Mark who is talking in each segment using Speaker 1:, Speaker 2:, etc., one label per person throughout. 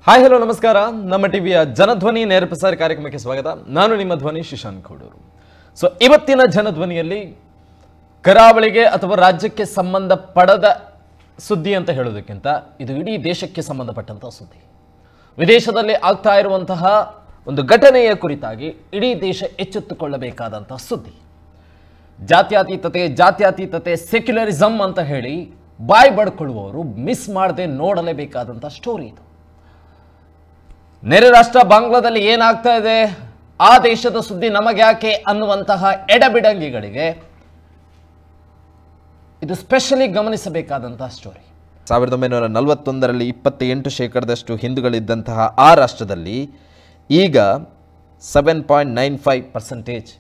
Speaker 1: Hi hello ನಮಸ್ಕಾರ. ನಮ್ಮ ಟಿವಿಯ ಜನಧ್ವನಿ ನೇರ ಪ್ರಸಾರ ಕಾರ್ಯಕ್ರಮಕ್ಕೆ ಸ್ವಾಗತ. ನಾನು ನಿಮ್ಮ ಧ್ವನಿ ಶಶಾಂಕ್ ಕೋಡೂರು. ಸೊ ಇವತ್ತಿನ ಜನಧ್ವನಿಯಲ್ಲಿ ಕರಾವಳಿಗೆ ಅಥವಾ ರಾಜ್ಯಕ್ಕೆ ಸಂಬಂಧಪಡದ ಸುದ್ದಿ ಅಂತ ಹೇಳೋದಕ್ಕಿಂತ ಇದು ಇಡೀ ದೇಶಕ್ಕೆ ಸಂಬಂಧಪಟ್ಟಂತಹ ಸುದ್ದಿ. ವಿದೇಶದಲ್ಲಿ ಆಗ್ತಾ ಇರುವಂತಹ ಒಂದು ಘಟನೆಯ ಕುರಿತಾಗಿ ಇಡೀ ದೇಶ ಎಚ್ಚೆತ್ತುಕೊಳ್ಳಬೇಕಾದಂತಹ ಸುದ್ದಿ. ಜಾತ್ಯತೀತತೆ ಸೆಕ್ಯುಲರಿಸಮ್ ಅಂತ ಹೇಳಿ ಬಾಯ್ ಬಡ್ಕೊಳ್ಳುವವರು ಮಿಸ್ ಮಾಡದೆ ನೋಡಲೇಬೇಕಾದಂಥ ಸ್ಟೋರಿ ಇದು. ನೆರೆ ರಾಷ್ಟ್ರ ಬಾಂಗ್ಲಾದಲ್ಲಿ ಏನಾಗ್ತಾ ಇದೆ, ಆ ದೇಶದ ಸುದ್ದಿ ನಮಗ್ಯಾಕೆ ಅನ್ನುವಂತಹ ಎಡಬಿಡಂಗಿಗಳಿಗೆ ಇದು ಸ್ಪೆಷಲಿ ಗಮನಿಸಬೇಕಾದಂತಹ ಸ್ಟೋರಿ.
Speaker 2: 1941ರಲ್ಲಿ 28% ಹಿಂದೂಗಳಿದ್ದಂತಹ ಆ ರಾಷ್ಟ್ರದಲ್ಲಿ ಈಗ 7.95%.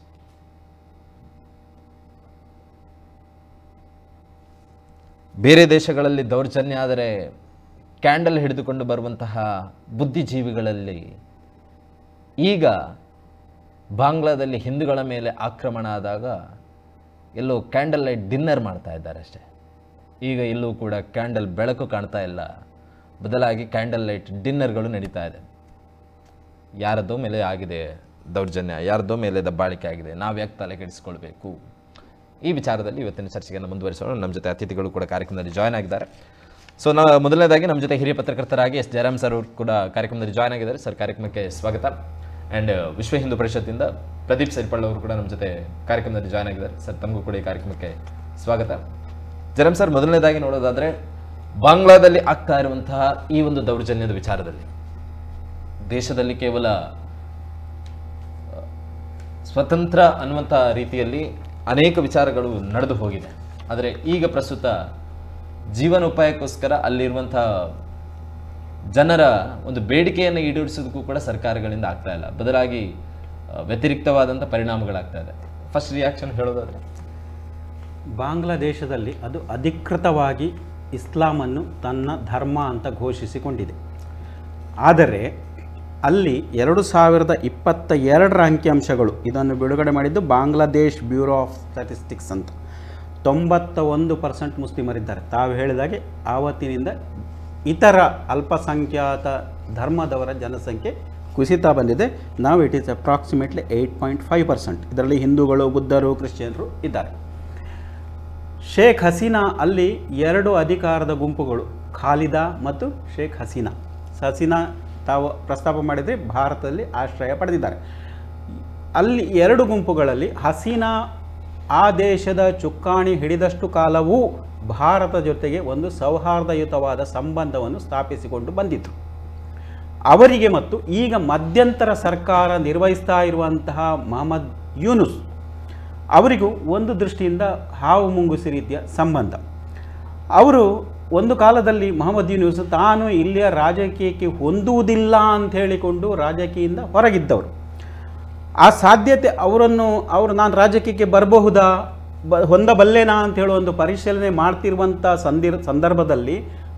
Speaker 1: ಬೇರೆ ದೇಶಗಳಲ್ಲಿ ದೌರ್ಜನ್ಯ ಆದರೆ ಕ್ಯಾಂಡಲ್ ಹಿಡಿದುಕೊಂಡು ಬರುವಂತಹ ಬುದ್ಧಿಜೀವಿಗಳಲ್ಲಿ ಈಗ ಬಾಂಗ್ಲಾದಲ್ಲಿ ಹಿಂದೂಗಳ ಮೇಲೆ ಆಕ್ರಮಣ ಆದಾಗ ಎಲ್ಲೋ ಕ್ಯಾಂಡಲ್ ಲೈಟ್ ಡಿನ್ನರ್ ಮಾಡ್ತಾ ಇದ್ದಾರೆ ಅಷ್ಟೇ. ಈಗ ಎಲ್ಲೂ ಕೂಡ ಕ್ಯಾಂಡಲ್ ಬೆಳಕು ಕಾಣ್ತಾ ಇಲ್ಲ, ಬದಲಾಗಿ ಕ್ಯಾಂಡಲ್ ಲೈಟ್ ಡಿನ್ನರ್ಗಳು ನಡೀತಾ ಇದೆ. ಯಾರದ್ದೋ ಮೇಲೆ ಆಗಿದೆ ದೌರ್ಜನ್ಯ, ಯಾರದ್ದೋ ಮೇಲೆ ದಬ್ಬಾಳಿಕೆ ಆಗಿದೆ, ನಾವು ಯಾಕೆ ತಲೆ ಕೆಡಿಸ್ಕೊಳ್ಬೇಕು? ಈ ವಿಚಾರದಲ್ಲಿ ಇವತ್ತಿನ ಚರ್ಚೆಯನ್ನು ಮುಂದುವರಿಸೋಣ. ನಮ್ಮ ಜೊತೆ ಅತಿಥಿಗಳು ಕೂಡ ಕಾರ್ಯಕ್ರಮದಲ್ಲಿ ಜಾಯ್ನ್ ಆಗಿದ್ದಾರೆ. ಸೊ ಮೊದಲನೇದಾಗಿ ನಮ್ಮ ಜೊತೆ ಹಿರಿಯ ಪತ್ರಕರ್ತರಾಗಿ ಎಸ್ ಜಯರಾಮ್ ಸರ್ ಅವರು ಕೂಡ ಕಾರ್ಯಕ್ರಮದಲ್ಲಿ ಜಾಯ್ನ್ ಆಗಿದ್ದಾರೆ. ಸರ್, ಕಾರ್ಯಕ್ರಮಕ್ಕೆ ಸ್ವಾಗತ. ಆ್ಯಂಡ್ ವಿಶ್ವ ಹಿಂದೂ ಪರಿಷತ್ತಿಂದ ಪ್ರದೀಪ್ ಸರಿಪಳ್ಳ ಅವರು ಕೂಡ ನಮ್ಮ ಜೊತೆ ಕಾರ್ಯಕ್ರಮದಲ್ಲಿ ಜಾಯ್ನ್ ಆಗಿದ್ದಾರೆ. ಸರ್, ತಮಗೂ ಕೂಡ ಈ ಕಾರ್ಯಕ್ರಮಕ್ಕೆ ಸ್ವಾಗತ. ಜಯರಾಮ್ ಸರ್, ಮೊದಲನೇದಾಗಿ ನೋಡೋದಾದರೆ ಬಾಂಗ್ಲಾದಲ್ಲಿ ಆಗ್ತಾ ಇರುವಂತಹ ಈ ಒಂದು ದೌರ್ಜನ್ಯದ ವಿಚಾರದಲ್ಲಿ ದೇಶದಲ್ಲಿ ಕೇವಲ ಸ್ವತಂತ್ರ ಅನ್ನುವಂಥ ರೀತಿಯಲ್ಲಿ ಅನೇಕ ವಿಚಾರಗಳು ನಡೆದು ಹೋಗಿದೆ. ಆದರೆ ಈಗ ಪ್ರಸ್ತುತ ಜೀವನೋಪಾಯಕ್ಕೋಸ್ಕರ ಅಲ್ಲಿರುವಂಥ ಜನರ ಒಂದು ಬೇಡಿಕೆಯನ್ನು ಈಡೇರಿಸೋದಕ್ಕೂ ಕೂಡ ಸರ್ಕಾರಗಳಿಂದ ಆಗ್ತಾ ಇಲ್ಲ, ಬದಲಾಗಿ ವ್ಯತಿರಿಕ್ತವಾದಂಥ ಪರಿಣಾಮಗಳಾಗ್ತಾ ಇದೆ. ಫಸ್ಟ್ ರಿಯಾಕ್ಷನ್ ಹೇಳೋದಾದರೆ,
Speaker 3: ಬಾಂಗ್ಲಾದೇಶದಲ್ಲಿ ಅದು ಅಧಿಕೃತವಾಗಿ ಇಸ್ಲಾಮನ್ನು ತನ್ನ ಧರ್ಮ ಅಂತ ಘೋಷಿಸಿಕೊಂಡಿದೆ. ಆದರೆ ಅಲ್ಲಿ 2022ರ ಅಂಕಿಅಂಶಗಳು ಇದನ್ನು ಬಿಡುಗಡೆ ಮಾಡಿದ್ದು ಬಾಂಗ್ಲಾದೇಶ್ ಬ್ಯೂರೋ ಆಫ್ ಸ್ಟ್ಯಾಟಿಸ್ಟಿಕ್ಸ್ ಅಂತ. 91% ಮುಸ್ಲಿಮರಿದ್ದಾರೆ. ತಾವು ಹೇಳಿದಾಗೆ ಆವತ್ತಿನಿಂದ ಇತರ ಅಲ್ಪಸಂಖ್ಯಾತ ಧರ್ಮದವರ ಜನಸಂಖ್ಯೆ ಕುಸಿತಾ ಬಂದಿದೆ. ನಾವು ಇಟ್ ಈಸ್ ಅಪ್ರಾಕ್ಸಿಮೇಟ್ಲಿ 8.5%. ಇದರಲ್ಲಿ ಹಿಂದೂಗಳು, ಬುದ್ಧರು, ಕ್ರಿಶ್ಚಿಯನ್ರು ಇದ್ದಾರೆ. ಶೇಖ್ ಹಸೀನಾ ಅಲ್ಲಿ 2 ಅಧಿಕಾರದ ಗುಂಪುಗಳು, ಖಾಲಿದಾ ಮತ್ತು ಶೇಖ್ ಹಸೀನಾ. ತಾವು ಪ್ರಸ್ತಾಪ ಮಾಡಿದರೆ ಭಾರತದಲ್ಲಿ ಆಶ್ರಯ ಪಡೆದಿದ್ದಾರೆ. ಅಲ್ಲಿ 2 ಗುಂಪುಗಳಲ್ಲಿ ಹಸೀನಾ ಆ ದೇಶದ ಚುಕ್ಕಾಣಿ ಹಿಡಿದಷ್ಟು ಕಾಲವೂ ಭಾರತ ಜೊತೆಗೆ ಒಂದು ಸೌಹಾರ್ದಯುತವಾದ ಸಂಬಂಧವನ್ನು ಸ್ಥಾಪಿಸಿಕೊಂಡು ಬಂದಿತ್ತು. ಅವರಿಗೆ ಮತ್ತು ಈಗ ಮಧ್ಯಂತರ ಸರ್ಕಾರ ನಿರ್ವಹಿಸ್ತಾ ಇರುವಂತಹ ಮೊಹಮ್ಮದ್ ಯೂನುಸ್ ಅವರಿಗೂ ಒಂದು ದೃಷ್ಟಿಯಿಂದ ಹಾವು ಮುಂಗುಸಿ ರೀತಿಯ ಸಂಬಂಧ. ಅವರು ಒಂದು ಕಾಲದಲ್ಲಿ ಮೊಹಮ್ಮದ್ ಯೂನುಸ್ ತಾನು ಇಲ್ಲಿಯ ರಾಜಕೀಯಕ್ಕೆ ಹೊಂದುವುದಿಲ್ಲ ಅಂತ ಹೇಳಿಕೊಂಡು ರಾಜಕೀಯದಿಂದ ಹೊರಗಿದ್ದವರು. ಆ ಸಾಧ್ಯತೆ ಅವರು ನಾನು ರಾಜಕೀಯಕ್ಕೆ ಬರಬಹುದಾ, ಹೊಂದಬಲ್ಲೇನಾ ಅಂತ ಹೇಳೋ ಒಂದು ಪರಿಶೀಲನೆ ಮಾಡ್ತಿರುವಂಥ ಸಂದರ್ಭದಲ್ಲಿ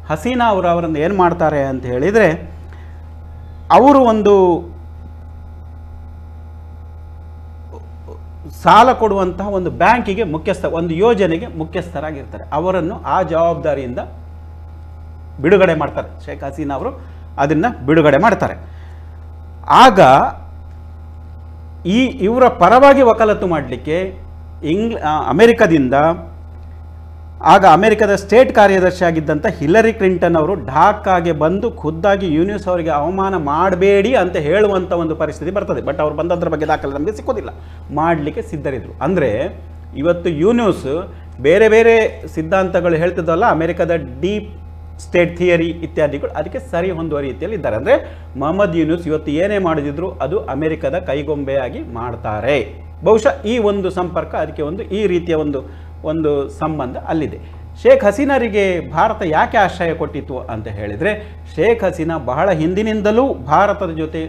Speaker 3: ಹಸೀನಾ ಅವರನ್ನು ಏನು ಮಾಡ್ತಾರೆ ಅಂತ ಹೇಳಿದರೆ, ಅವರು ಒಂದು ಸಾಲ ಕೊಡುವಂತಹ ಒಂದು ಬ್ಯಾಂಕಿಗೆ ಒಂದು ಯೋಜನೆಗೆ ಮುಖ್ಯಸ್ಥರಾಗಿರ್ತಾರೆ. ಅವರನ್ನು ಆ ಜವಾಬ್ದಾರಿಯಿಂದ ಬಿಡುಗಡೆ ಮಾಡ್ತಾರೆ. ಶೇಖ್ ಹಸೀನಾ ಅವರು ಅದನ್ನು ಬಿಡುಗಡೆ ಮಾಡ್ತಾರೆ. ಆಗ ಇವರ ಪರವಾಗಿ ವಕಾಲತ್ತು ಮಾಡಲಿಕ್ಕೆ ಅಮೆರಿಕದಿಂದ ಆಗ ಅಮೆರಿಕದ ಸ್ಟೇಟ್ ಕಾರ್ಯದರ್ಶಿ ಆಗಿದ್ದಂಥ ಹಿಲರಿ ಕ್ಲಿಂಟನ್ ಅವರು ಢಾಕಾಗೆ ಬಂದು ಖುದ್ದಾಗಿ ಯೂನುಸ್ ಅವರಿಗೆ ಅವಮಾನ ಮಾಡಬೇಡಿ ಅಂತ ಹೇಳುವಂಥ ಒಂದು ಪರಿಸ್ಥಿತಿ ಬರ್ತದೆ. ಬಟ್ ಅವ್ರು ಬಂದದ್ರ ಬಗ್ಗೆ ದಾಖಲೆ ನಮಗೆ ಸಿಕ್ಕೋದಿಲ್ಲ. ಮಾಡಲಿಕ್ಕೆ ಸಿದ್ಧರಿದ್ದರು. ಅಂದರೆ ಇವತ್ತು ಯೂನುಸ್ ಬೇರೆ ಬೇರೆ ಸಿದ್ಧಾಂತಗಳು ಹೇಳ್ತಿದ್ದಲ್ಲ, ಅಮೆರಿಕದ ಡೀಪ್ ಸ್ಟೇಟ್ ಥಿಯರಿ ಇತ್ಯಾದಿಗಳು ಅದಕ್ಕೆ ಸರಿ ಹೊಂದುವ ರೀತಿಯಲ್ಲಿ ಇದ್ದಾರೆ. ಅಂದರೆ ಮೊಹಮ್ಮದ್ ಯೂನುಸ್ ಇವತ್ತು ಏನೇ ಮಾಡಿದ್ರು ಅದು ಅಮೆರಿಕದ ಕೈಗೊಂಬೆಯಾಗಿ ಮಾಡ್ತಾರೆ. ಬಹುಶಃ ಈ ಒಂದು ಸಂಪರ್ಕ, ಅದಕ್ಕೆ ಈ ರೀತಿಯ ಒಂದು ಸಂಬಂಧ ಅಲ್ಲಿದೆ. ಶೇಖ್ ಹಸೀನಾರಿಗೆ ಭಾರತ ಯಾಕೆ ಆಶ್ರಯ ಕೊಟ್ಟಿತ್ತು ಅಂತ ಹೇಳಿದರೆ, ಶೇಖ್ ಹಸೀನಾ ಬಹಳ ಹಿಂದಿನಿಂದಲೂ ಭಾರತದ ಜೊತೆ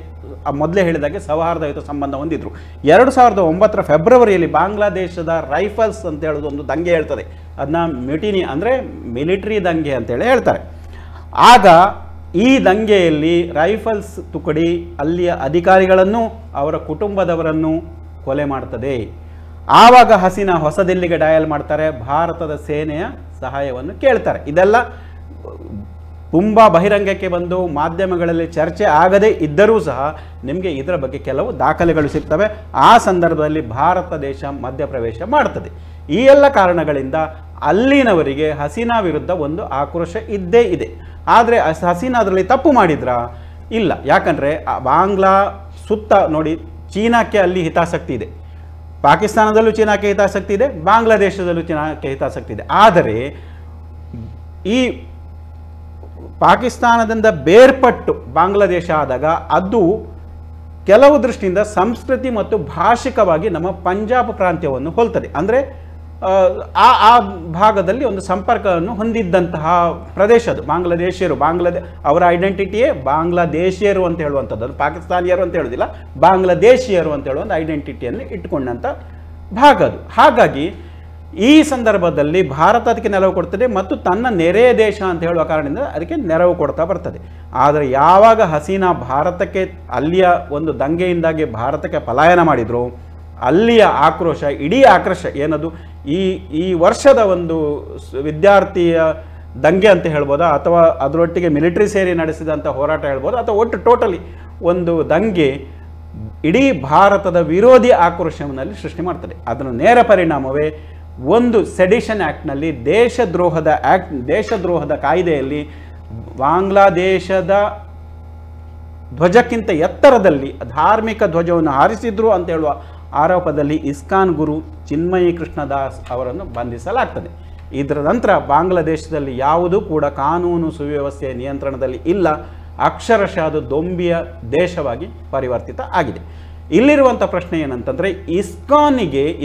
Speaker 3: ಮೊದಲೇ ಹೇಳಿದಾಗೆ ಸೌಹಾರ್ದಯುತ ಸಂಬಂಧ ಹೊಂದಿದ್ರು. 2009ರ ಫೆಬ್ರವರಿಯಲ್ಲಿ ಬಾಂಗ್ಲಾದೇಶದ ರೈಫಲ್ಸ್ ಅಂತ ಹೇಳೋದು ಒಂದು ದಂಗೆ ಹೇಳ್ತದೆ. ಅದನ್ನ ಮ್ಯೂಟಿನಿ ಅಂದರೆ ಮಿಲಿಟರಿ ದಂಗೆ ಅಂತೇಳಿ ಹೇಳ್ತಾರೆ. ಆಗ ಈ ದಂಗೆಯಲ್ಲಿ ರೈಫಲ್ಸ್ ತುಕಡಿ ಅಲ್ಲಿಯ ಅಧಿಕಾರಿಗಳನ್ನು ಅವರ ಕುಟುಂಬದವರನ್ನು ಕೊಲೆ ಮಾಡ್ತದೆ. ಆವಾಗ ಹಸೀನಾ ಹೊಸದಿಲ್ಲಿಗೆ ಡಯಲ್ ಮಾಡ್ತಾರೆ, ಭಾರತದ ಸೇನೆಯ ಸಹಾಯವನ್ನು ಕೇಳ್ತಾರೆ. ಇದೆಲ್ಲ ತುಂಬ ಬಹಿರಂಗಕ್ಕೆ ಬಂದು ಮಾಧ್ಯಮಗಳಲ್ಲಿ ಚರ್ಚೆ ಆಗದೇ ಇದ್ದರೂ ಸಹ ನಿಮಗೆ ಇದರ ಬಗ್ಗೆ ಕೆಲವು ದಾಖಲೆಗಳು ಸಿಗ್ತವೆ. ಆ ಸಂದರ್ಭದಲ್ಲಿ ಭಾರತ ದೇಶ ಮಧ್ಯಪ್ರವೇಶ ಮಾಡ್ತದೆ. ಈ ಎಲ್ಲ ಕಾರಣಗಳಿಂದ ಅಲ್ಲಿನವರಿಗೆ ಹಸೀನಾ ವಿರುದ್ಧ ಒಂದು ಆಕ್ರೋಶ ಇದ್ದೇ ಇದೆ. ಆದರೆ ಹಸೀನಾ ಅದರಲ್ಲಿ ತಪ್ಪು ಮಾಡಿದ್ರಾ? ಇಲ್ಲ. ಯಾಕಂದರೆ ಬಾಂಗ್ಲಾ ಸುತ್ತ ನೋಡಿ, ಚೀನಾಕ್ಕೆ ಅಲ್ಲಿ ಹಿತಾಸಕ್ತಿ ಇದೆ, ಪಾಕಿಸ್ತಾನದಲ್ಲೂ ಚೀನಾಕ್ಕೆ ಹಿತಾಸಕ್ತಿ ಇದೆ, ಬಾಂಗ್ಲಾದೇಶದಲ್ಲೂ ಚೀನಾಕ್ಕೆ ಹಿತಾಸಕ್ತಿ ಇದೆ. ಆದರೆ ಈ ಪಾಕಿಸ್ತಾನದಿಂದ ಬೇರ್ಪಟ್ಟು ಬಾಂಗ್ಲಾದೇಶ ಆದಾಗ ಅದು ಕೆಲವು ದೃಷ್ಟಿಯಿಂದ ಸಂಸ್ಕೃತಿ ಮತ್ತು ಭಾಷಿಕವಾಗಿ ನಮ್ಮ ಪಂಜಾಬ್ ಪ್ರಾಂತ್ಯವನ್ನು ಹೋಲ್ತದೆ. ಅಂದರೆ ಆ ಭಾಗದಲ್ಲಿ ಒಂದು ಸಂಪರ್ಕವನ್ನು ಹೊಂದಿದ್ದಂತಹ ಪ್ರದೇಶ ಅದು. ಬಾಂಗ್ಲಾದೇಶಿಯರು ಅವರ ಐಡೆಂಟಿಟಿಯೇ ಬಾಂಗ್ಲಾದೇಶಿಯರು ಅಂತ ಹೇಳುವಂಥದ್ದು, ಅದು ಪಾಕಿಸ್ತಾನಿಯರು ಅಂತ ಹೇಳೋದಿಲ್ಲ, ಬಾಂಗ್ಲಾದೇಶಿಯರು ಅಂತ ಹೇಳುವ ಒಂದು ಐಡೆಂಟಿಟಿಯನ್ನು ಇಟ್ಟುಕೊಂಡಂಥ ಭಾಗ ಅದು. ಹಾಗಾಗಿ ಈ ಸಂದರ್ಭದಲ್ಲಿ ಭಾರತ ಅದಕ್ಕೆ ನೆರವು ಕೊಡ್ತದೆ ಮತ್ತು ತನ್ನ ನೆರೆಯ ದೇಶ ಅಂತ ಹೇಳುವ ಕಾರಣದಿಂದ ಅದಕ್ಕೆ ನೆರವು ಕೊಡ್ತಾ ಬರ್ತದೆ. ಆದರೆ ಯಾವಾಗ ಹಸೀನಾ ಭಾರತಕ್ಕೆ, ಅಲ್ಲಿಯ ಒಂದು ದಂಗೆಯಿಂದಾಗಿ ಭಾರತಕ್ಕೆ ಪಲಾಯನ ಮಾಡಿದರು, ಅಲ್ಲಿಯ ಆಕ್ರೋಶ, ಇಡೀ ಆಕ್ರೋಶ ಏನದು ಈ ವರ್ಷದ ಒಂದು ವಿದ್ಯಾರ್ಥಿಯ ದಂಗೆ ಅಂತ ಹೇಳ್ಬೋದಾ, ಅಥವಾ ಅದರೊಟ್ಟಿಗೆ ಮಿಲಿಟರಿ ಸೇರಿ ನಡೆಸಿದಂಥ ಹೋರಾಟ ಹೇಳ್ಬೋದು, ಅಥವಾ ಒಟ್ಟು ಟೋಟಲಿ ಒಂದು ದಂಗೆ ಇಡೀ ಭಾರತದ ವಿರೋಧಿ ಆಕ್ರೋಶವನ್ನು ಸೃಷ್ಟಿ ಮಾಡ್ತದೆ. ಅದರ ನೇರ ಪರಿಣಾಮವೇ ಒಂದು ಸೆಡಿಷನ್ ಆ್ಯಕ್ಟ್ನಲ್ಲಿ, ದೇಶದ್ರೋಹದ ಕಾಯ್ದೆಯಲ್ಲಿ ಬಾಂಗ್ಲಾದೇಶದ ಧ್ವಜಕ್ಕಿಂತ ಎತ್ತರದಲ್ಲಿ ಧಾರ್ಮಿಕ ಧ್ವಜವನ್ನು ಹಾರಿಸಿದ್ರು ಅಂತ ಹೇಳುವ ಆರೋಪದಲ್ಲಿ ಇಸ್ಕಾನ್ ಗುರು ಚಿನ್ಮಯಿ ಕೃಷ್ಣದಾಸ್ ಅವರನ್ನು ಬಂಧಿಸಲಾಗ್ತದೆ. ಇದರ ನಂತರ ಬಾಂಗ್ಲಾದೇಶದಲ್ಲಿ ಯಾವುದೂ ಕೂಡ ಕಾನೂನು ಸುವ್ಯವಸ್ಥೆಯ ನಿಯಂತ್ರಣದಲ್ಲಿ ಇಲ್ಲ. ಅಕ್ಷರಶಃ ಅದು ದೊಂಬಿಯ ದೇಶವಾಗಿ ಪರಿವರ್ತಿತ ಆಗಿದೆ. ಇಲ್ಲಿರುವಂಥ ಪ್ರಶ್ನೆ ಏನಂತಂದರೆ,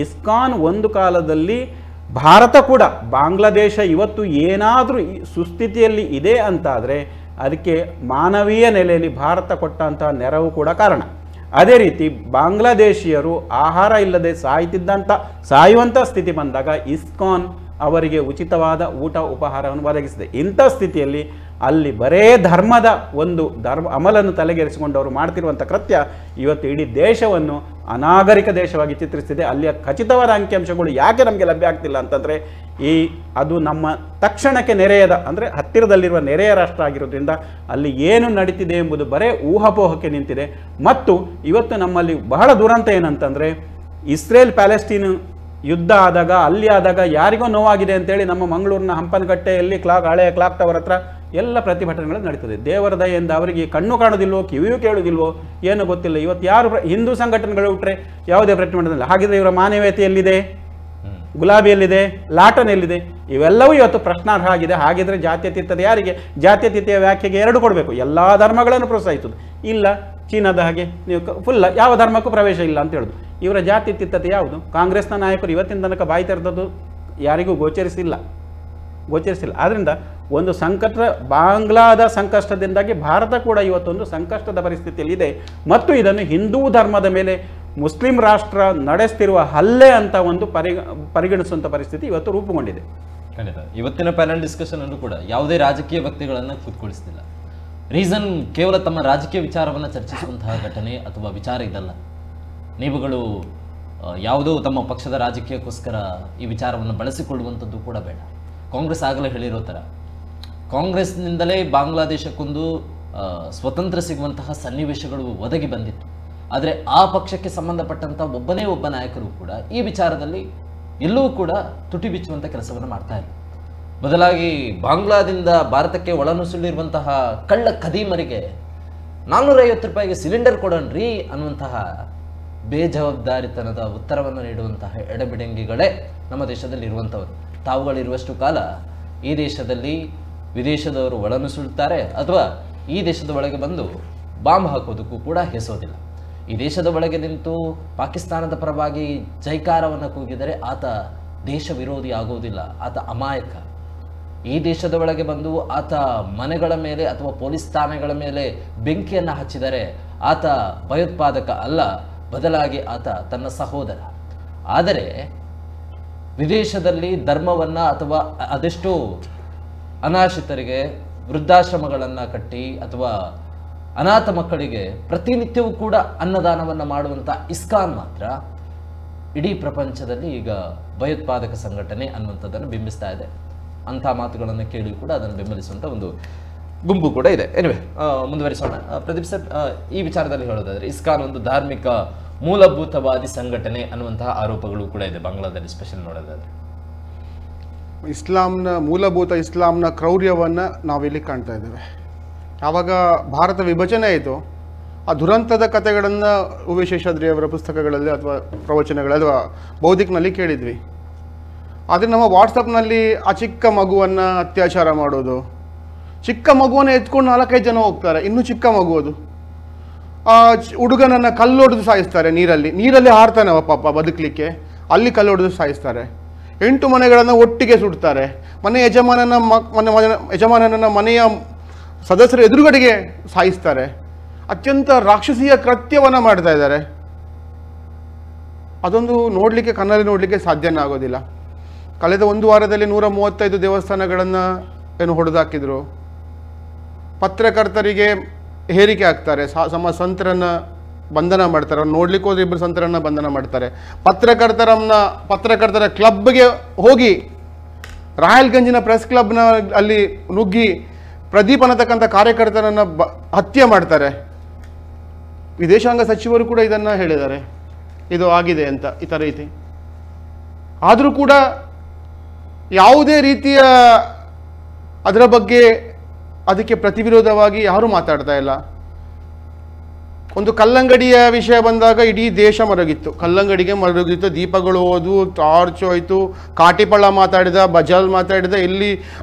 Speaker 3: ಇಸ್ಕಾನ್ ಒಂದು ಕಾಲದಲ್ಲಿ ಭಾರತ ಕೂಡ, ಬಾಂಗ್ಲಾದೇಶ ಇವತ್ತು ಏನಾದರೂ ಸುಸ್ಥಿತಿಯಲ್ಲಿ ಇದೆ ಅಂತಾದರೆ ಅದಕ್ಕೆ ಮಾನವೀಯ ನೆಲೆಯಲ್ಲಿ ಭಾರತ ಕೊಟ್ಟಂಥ ನೆರವು ಕೂಡ ಕಾರಣ. ಅದೇ ರೀತಿ ಬಾಂಗ್ಲಾದೇಶಿಯರು ಆಹಾರ ಇಲ್ಲದೆ ಸಾಯುವಂಥ ಸ್ಥಿತಿ ಬಂದಾಗ ಇಸ್ಕಾನ್ ಅವರಿಗೆ ಉಚಿತವಾದ ಊಟ ಉಪಹಾರವನ್ನು ಒದಗಿಸಿದೆ. ಇಂಥ ಸ್ಥಿತಿಯಲ್ಲಿ ಅಲ್ಲಿ ಬರೇ ಧರ್ಮದ ಒಂದು ಅಮಲನ್ನು ತಲೆಗೆರೆಸಿಕೊಂಡವರು ಮಾಡ್ತಿರುವಂಥ ಕೃತ್ಯ ಇವತ್ತು ಇಡೀ ದೇಶವನ್ನು ಅನಾಗರಿಕ ದೇಶವಾಗಿ ಚಿತ್ರಿಸಿದೆ. ಅಲ್ಲಿಯ ಖಚಿತವಾದ ಅಂಕಿಅಂಶಗಳು ಯಾಕೆ ನಮಗೆ ಲಭ್ಯ ಆಗ್ತಿಲ್ಲ ಅಂತಂದರೆ, ಅದು ನಮ್ಮ ತಕ್ಷಣಕ್ಕೆ ನೆರೆಯದ, ಅಂದರೆ ಹತ್ತಿರದಲ್ಲಿರುವ ನೆರೆಯ ರಾಷ್ಟ್ರ ಆಗಿರೋದ್ರಿಂದ ಅಲ್ಲಿ ಏನು ನಡೀತಿದೆ ಎಂಬುದು ಬರೇ ಊಹಾಪೋಹಕ್ಕೆ ನಿಂತಿದೆ. ಮತ್ತು ಇವತ್ತು ನಮ್ಮಲ್ಲಿ ಬಹಳ ದುರಂತ ಏನಂತಂದರೆ, ಇಸ್ರೇಲ್ ಪ್ಯಾಲೆಸ್ಟೀನ್ ಯುದ್ಧ ಆದಾಗ ಯಾರಿಗೋ ನೋವಾಗಿದೆ ಅಂತೇಳಿ ನಮ್ಮ ಮಂಗಳೂರಿನ ಹಂಪನಕಟ್ಟೆಯಲ್ಲಿ ಹಳೆಯ ಕ್ಲಾಕ್ ಟವರ್ ಹತ್ರ ಎಲ್ಲ ಪ್ರತಿಭಟನೆಗಳು ನಡೀತದೆ. ದೇವರ ದಯೆಯಿಂದ ಅವರಿಗೆ ಕಣ್ಣು ಕಾಣೋದಿಲ್ವೋ, ಕಿವಿಯೂ ಕೇಳೋದಿಲ್ವೋ, ಏನೋ ಗೊತ್ತಿಲ್ಲ. ಇವತ್ತು ಯಾರು ಹಿಂದೂ ಸಂಘಟನೆಗಳು ಬಿಟ್ಟರೆ ಯಾವುದೇ ಪ್ರತಿಭಟನೆ. ಹಾಗಿದ್ರೆ ಇವರ ಮಾನವೀಯತೆ ಎಲ್ಲಿದೆ? ಗುಲಾಬಿಯಲ್ಲಿದೆ? ಲಾಟನ್ ಎಲ್ಲಿದೆ? ಇವೆಲ್ಲವೂ ಇವತ್ತು ಪ್ರಶ್ನಾರ್ಹ ಆಗಿದೆ. ಹಾಗಿದ್ರೆ ಜಾತ್ಯತೀತದ ಯಾರಿಗೆ? ಜಾತ್ಯತೀತೆಯ ವ್ಯಾಖ್ಯೆಗೆ 2 ಕೊಡಬೇಕು. ಎಲ್ಲ ಧರ್ಮಗಳನ್ನು ಪ್ರೋತ್ಸಾಹಿಸೋದು ಇಲ್ಲ, ಚೀನಾದ ಹಾಗೆ ನೀವು ಫುಲ್ಲ ಯಾವ ಧರ್ಮಕ್ಕೂ ಪ್ರವೇಶ ಇಲ್ಲ ಅಂತ ಹೇಳೋದು. ಇವರ ಜಾತ್ಯತೀತತೆ ಯಾವುದು? ಕಾಂಗ್ರೆಸ್ನ ನಾಯಕರು ಇವತ್ತಿನ ತನಕ ಬಾಯಿ ತೆರೆದದ್ದು ಯಾರಿಗೂ ಗೋಚರಿಸಿಲ್ಲ. ಆದ್ದರಿಂದ ಒಂದು ಬಾಂಗ್ಲಾದ ಸಂಕಷ್ಟದಿಂದಾಗಿ ಭಾರತ ಕೂಡ ಇವತ್ತೊಂದು ಸಂಕಷ್ಟದ ಪರಿಸ್ಥಿತಿಯಲ್ಲಿದೆ. ಮತ್ತು ಇದನ್ನು ಹಿಂದೂ ಧರ್ಮದ ಮೇಲೆ ಮುಸ್ಲಿಂ ರಾಷ್ಟ್ರ ನಡೆಸ್ತಿರುವ ಹಲ್ಲೆ ಅಂತ ಒಂದು ಪರಿಗಣಿಸುವಂಥ ಪರಿಸ್ಥಿತಿ ಇವತ್ತು ರೂಪುಗೊಂಡಿದೆ.
Speaker 1: ಖಂಡಿತ. ಇವತ್ತಿನ ಪ್ಯಾನಲ್ ಡಿಸ್ಕಷನ್ ಅಲ್ಲೂ ಕೂಡ ಯಾವುದೇ ರಾಜಕೀಯ ವ್ಯಕ್ತಿಗಳನ್ನು ಕೂತ್ಕೊಳಿಸ್ತಿಲ್ಲ. ರೀಸನ್ ಕೇವಲ ತಮ್ಮ ರಾಜಕೀಯ ವಿಚಾರವನ್ನು ಚರ್ಚಿಸುವಂತಹ ಘಟನೆ ಅಥವಾ ವಿಚಾರ ಇದಲ್ಲ. ನೀವುಗಳು ಯಾವುದೋ ತಮ್ಮ ಪಕ್ಷದ ರಾಜಕೀಯಕ್ಕೋಸ್ಕರ ಈ ವಿಚಾರವನ್ನು ಬಳಸಿಕೊಳ್ಳುವಂಥದ್ದು ಕೂಡ ಬೇಡ. ಕಾಂಗ್ರೆಸ್ ಆಗಲೇ ಹೇಳಿರೋ ಥರ ಕಾಂಗ್ರೆಸ್ನಿಂದಲೇ ಬಾಂಗ್ಲಾದೇಶಕ್ಕೊಂದು ಸ್ವತಂತ್ರ ಸಿಗುವಂತಹ ಸನ್ನಿವೇಶಗಳು ಒದಗಿ ಬಂದಿತ್ತು. ಆದರೆ ಆ ಪಕ್ಷಕ್ಕೆ ಸಂಬಂಧಪಟ್ಟಂಥ ಒಬ್ಬ ನಾಯಕರು ಕೂಡ ಈ ವಿಚಾರದಲ್ಲಿ ಎಲ್ಲವೂ ಕೂಡ ತುಟಿ ಬಿಚ್ಚುವಂಥ ಕೆಲಸವನ್ನು ಮಾಡ್ತಾ ಇದ್ರು. ಬದಲಾಗಿ ಬಾಂಗ್ಲಾದಿಂದ ಭಾರತಕ್ಕೆ ಒಳನುಸುಳಿರುವಂತಹ ಕಳ್ಳ ಖದೀಮರಿಗೆ 450 ರೂಪಾಯಿಗೆ ಸಿಲಿಂಡರ್ ಕೊಡೋಣ್ರಿ ಅನ್ನುವಂತಹ ಬೇಜವಾಬ್ದಾರಿತನದ ಉತ್ತರವನ್ನು ನೀಡುವಂತಹ ಎಡಬಿಡಂಗಿಗಳೇ ನಮ್ಮ ದೇಶದಲ್ಲಿ ಇರುವಂಥವರು. ತಾವುಗಳಿರುವಷ್ಟು ಕಾಲ ಈ ದೇಶದಲ್ಲಿ ವಿದೇಶದವರು ಒಳನುಸುಳುತ್ತಾರೆ ಅಥವಾ ಈ ದೇಶದ ಒಳಗೆ ಬಂದು ಬಾಂಬ್ ಹಾಕೋದಕ್ಕೂ ಕೂಡ ಹೆಸೋದಿಲ್ಲ. ಈ ದೇಶದ ಒಳಗೆ ನಿಂತು ಪಾಕಿಸ್ತಾನದ ಪರವಾಗಿ ಜೈಕಾರವನ್ನು ಕೂಗಿದರೆ ಆತ ದೇಶ ವಿರೋಧಿ ಆಗುವುದಿಲ್ಲ, ಆತ ಅಮಾಯಕ. ಈ ದೇಶದ ಒಳಗೆ ಬಂದು ಆತ ಮನೆಗಳ ಮೇಲೆ ಅಥವಾ ಪೊಲೀಸ್ ಠಾಣೆಗಳ ಮೇಲೆ ಬೆಂಕಿಯನ್ನು ಹಚ್ಚಿದರೆ ಆತ ಭಯೋತ್ಪಾದಕ ಅಲ್ಲ, ಬದಲಾಗಿ ಆತ ತನ್ನ ಸಹೋದರ. ಆದರೆ ವಿದೇಶದಲ್ಲಿ ಧರ್ಮವನ್ನು ಅಥವಾ ಅದೆಷ್ಟೋ ಅನಾಶ್ರಿತರಿಗೆ ವೃದ್ಧಾಶ್ರಮಗಳನ್ನು ಕಟ್ಟಿ ಅಥವಾ ಅನಾಥ ಮಕ್ಕಳಿಗೆ ಪ್ರತಿನಿತ್ಯವೂ ಕೂಡ ಅನ್ನದಾನವನ್ನು ಮಾಡುವಂಥ ಇಸ್ಕಾನ್ ಮಾತ್ರ ಇಡೀ ಪ್ರಪಂಚದಲ್ಲಿ ಈಗ ಭಯೋತ್ಪಾದಕ ಸಂಘಟನೆ ಅನ್ನುವಂಥದ್ದನ್ನು ಬಿಂಬಿಸ್ತಾ ಇದೆ. ಅಂಥ ಮಾತುಗಳನ್ನು ಕೇಳಿ ಕೂಡ ಅದನ್ನು ಬೆಂಬಲಿಸುವಂಥ ಒಂದು ಗುಂಪು ಕೂಡ ಇದೆ. ಎನಿವೆ ಮುಂದುವರಿಸೋಣ. ಪ್ರದೀಪ್ ಸರ್, ಈ ವಿಚಾರದಲ್ಲಿ ಹೇಳೋದಾದ್ರೆ ಇಸ್ಕಾನ್ ಒಂದು ಧಾರ್ಮಿಕ ಮೂಲಭೂತವಾದಿ ಸಂಘಟನೆ ಅನ್ನುವಂತಹ ಆರೋಪಗಳು ಕೂಡ ಇದೆ ಬಾಂಗ್ಲಾದಲ್ಲಿ, ಸ್ಪೆಷಲ್ ನೋಡೋದಾದ್ರೆ.
Speaker 4: ಮೂಲಭೂತ ಇಸ್ಲಾಂನ ಕ್ರೌರ್ಯವನ್ನು ನಾವಿಲ್ಲಿ ಕಾಣ್ತಾ ಇದ್ದೇವೆ. ಯಾವಾಗ ಭಾರತ ವಿಭಜನೆ ಆಯಿತು, ಆ ದುರಂತದ ಕಥೆಗಳನ್ನು ಉವೇಶೇಷಾದ್ರಿಯವರ ಪುಸ್ತಕಗಳಲ್ಲಿ ಅಥವಾ ಪ್ರವಚನಗಳಲ್ಲಿ ಅಥವಾ ಬೌದ್ಧಿಕ್ನಲ್ಲಿ ಕೇಳಿದ್ವಿ. ಆದರೆ ನಮ್ಮ ವಾಟ್ಸಪ್ನಲ್ಲಿ ಆ ಚಿಕ್ಕ ಮಗುವನ್ನು ಅತ್ಯಾಚಾರ ಮಾಡೋದು, ಚಿಕ್ಕ ಮಗುವನ್ನು ಎತ್ಕೊಂಡು 4-5 ಜನ ಹೋಗ್ತಾರೆ, ಇನ್ನೂ ಚಿಕ್ಕ ಮಗು ಅದು. ಆ ಹುಡುಗನನ್ನು ಕಲ್ಲೊಡೆದು ಸಾಯಿಸ್ತಾರೆ, ನೀರಲ್ಲಿ ಹಾರ್ತಾನೆ ಪಾಪ ಬದುಕಲಿಕ್ಕೆ, ಅಲ್ಲಿ ಕಲ್ಲೊಡೆದು ಸಾಯಿಸ್ತಾರೆ. 8 ಮನೆಗಳನ್ನು ಒಟ್ಟಿಗೆ ಸುಡ್ತಾರೆ. ಯಜಮಾನನನ್ನ ಮನೆಯ ಸದಸ್ಯರ ಎದುರುಗಡೆಗೆ ಸಾಯಿಸ್ತಾರೆ. ಅತ್ಯಂತ ರಾಕ್ಷಸೀಯ ಕೃತ್ಯವನ್ನು ಮಾಡ್ತಾ ಇದ್ದಾರೆ. ಅದೊಂದು ನೋಡಲಿಕ್ಕೆ, ಕಣ್ಣಲ್ಲಿ ನೋಡಲಿಕ್ಕೆ ಸಾಧ್ಯನೇ ಆಗೋದಿಲ್ಲ. ಕಳೆದ 1 ವಾರದಲ್ಲಿ 135 ದೇವಸ್ಥಾನಗಳನ್ನು ಹೊಡೆದಾಕಿದ್ರು. ಪತ್ರಕರ್ತರಿಗೆ ಹೇರಿಕೆ ಆಗ್ತಾರೆ, ಸಂತರನ್ನು ಬಂಧನ ಮಾಡ್ತಾರೆ. ಅವ್ರು ನೋಡ್ಲಿಕ್ಕೆ ಹೋದ್ರೆ 2 ಸಂತರನ್ನು ಬಂಧನ ಮಾಡ್ತಾರೆ. ಪತ್ರಕರ್ತರ ಕ್ಲಬ್ಗೆ ಹೋಗಿ ರಾಯಲ್ಗಂಜಿನ ಪ್ರೆಸ್ ಕ್ಲಬ್ನ ಅಲ್ಲಿ ನುಗ್ಗಿ ಪ್ರದೀಪ್ ಅನ್ನತಕ್ಕಂಥ ಕಾರ್ಯಕರ್ತರನ್ನು ಹತ್ಯೆ ಮಾಡ್ತಾರೆ. ವಿದೇಶಾಂಗ ಸಚಿವರು ಕೂಡ ಇದನ್ನು ಹೇಳಿದ್ದಾರೆ, ಇದು ಆಗಿದೆ ಅಂತ ಈ ರೀತಿ. ಆದರೂ ಕೂಡ ಯಾವುದೇ ರೀತಿಯ ಅದರ ಬಗ್ಗೆ ಅದಕ್ಕೆ ಪ್ರತಿವಿರೋಧವಾಗಿ ಯಾರೂ ಮಾತಾಡ್ತಾ ಇಲ್ಲ. ಒಂದು ಕಲ್ಲಂಗಡಿಯ ವಿಷಯ ಬಂದಾಗ ಇಡೀ ದೇಶ ಮರಗಿತ್ತು, ಕಲ್ಲಂಗಡಿಗೆ ಮರಗಿತ್ತು, ದೀಪಗಳು ಹೋದು, ಟಾರ್ಚ್ ಹೋಯ್ತು, ಕಾಟಿಪಳ್ಳ ಮಾತಾಡಿದ, ಬಜಾಲ್ ಮಾತಾಡಿದ, ಇಲ್ಲಿ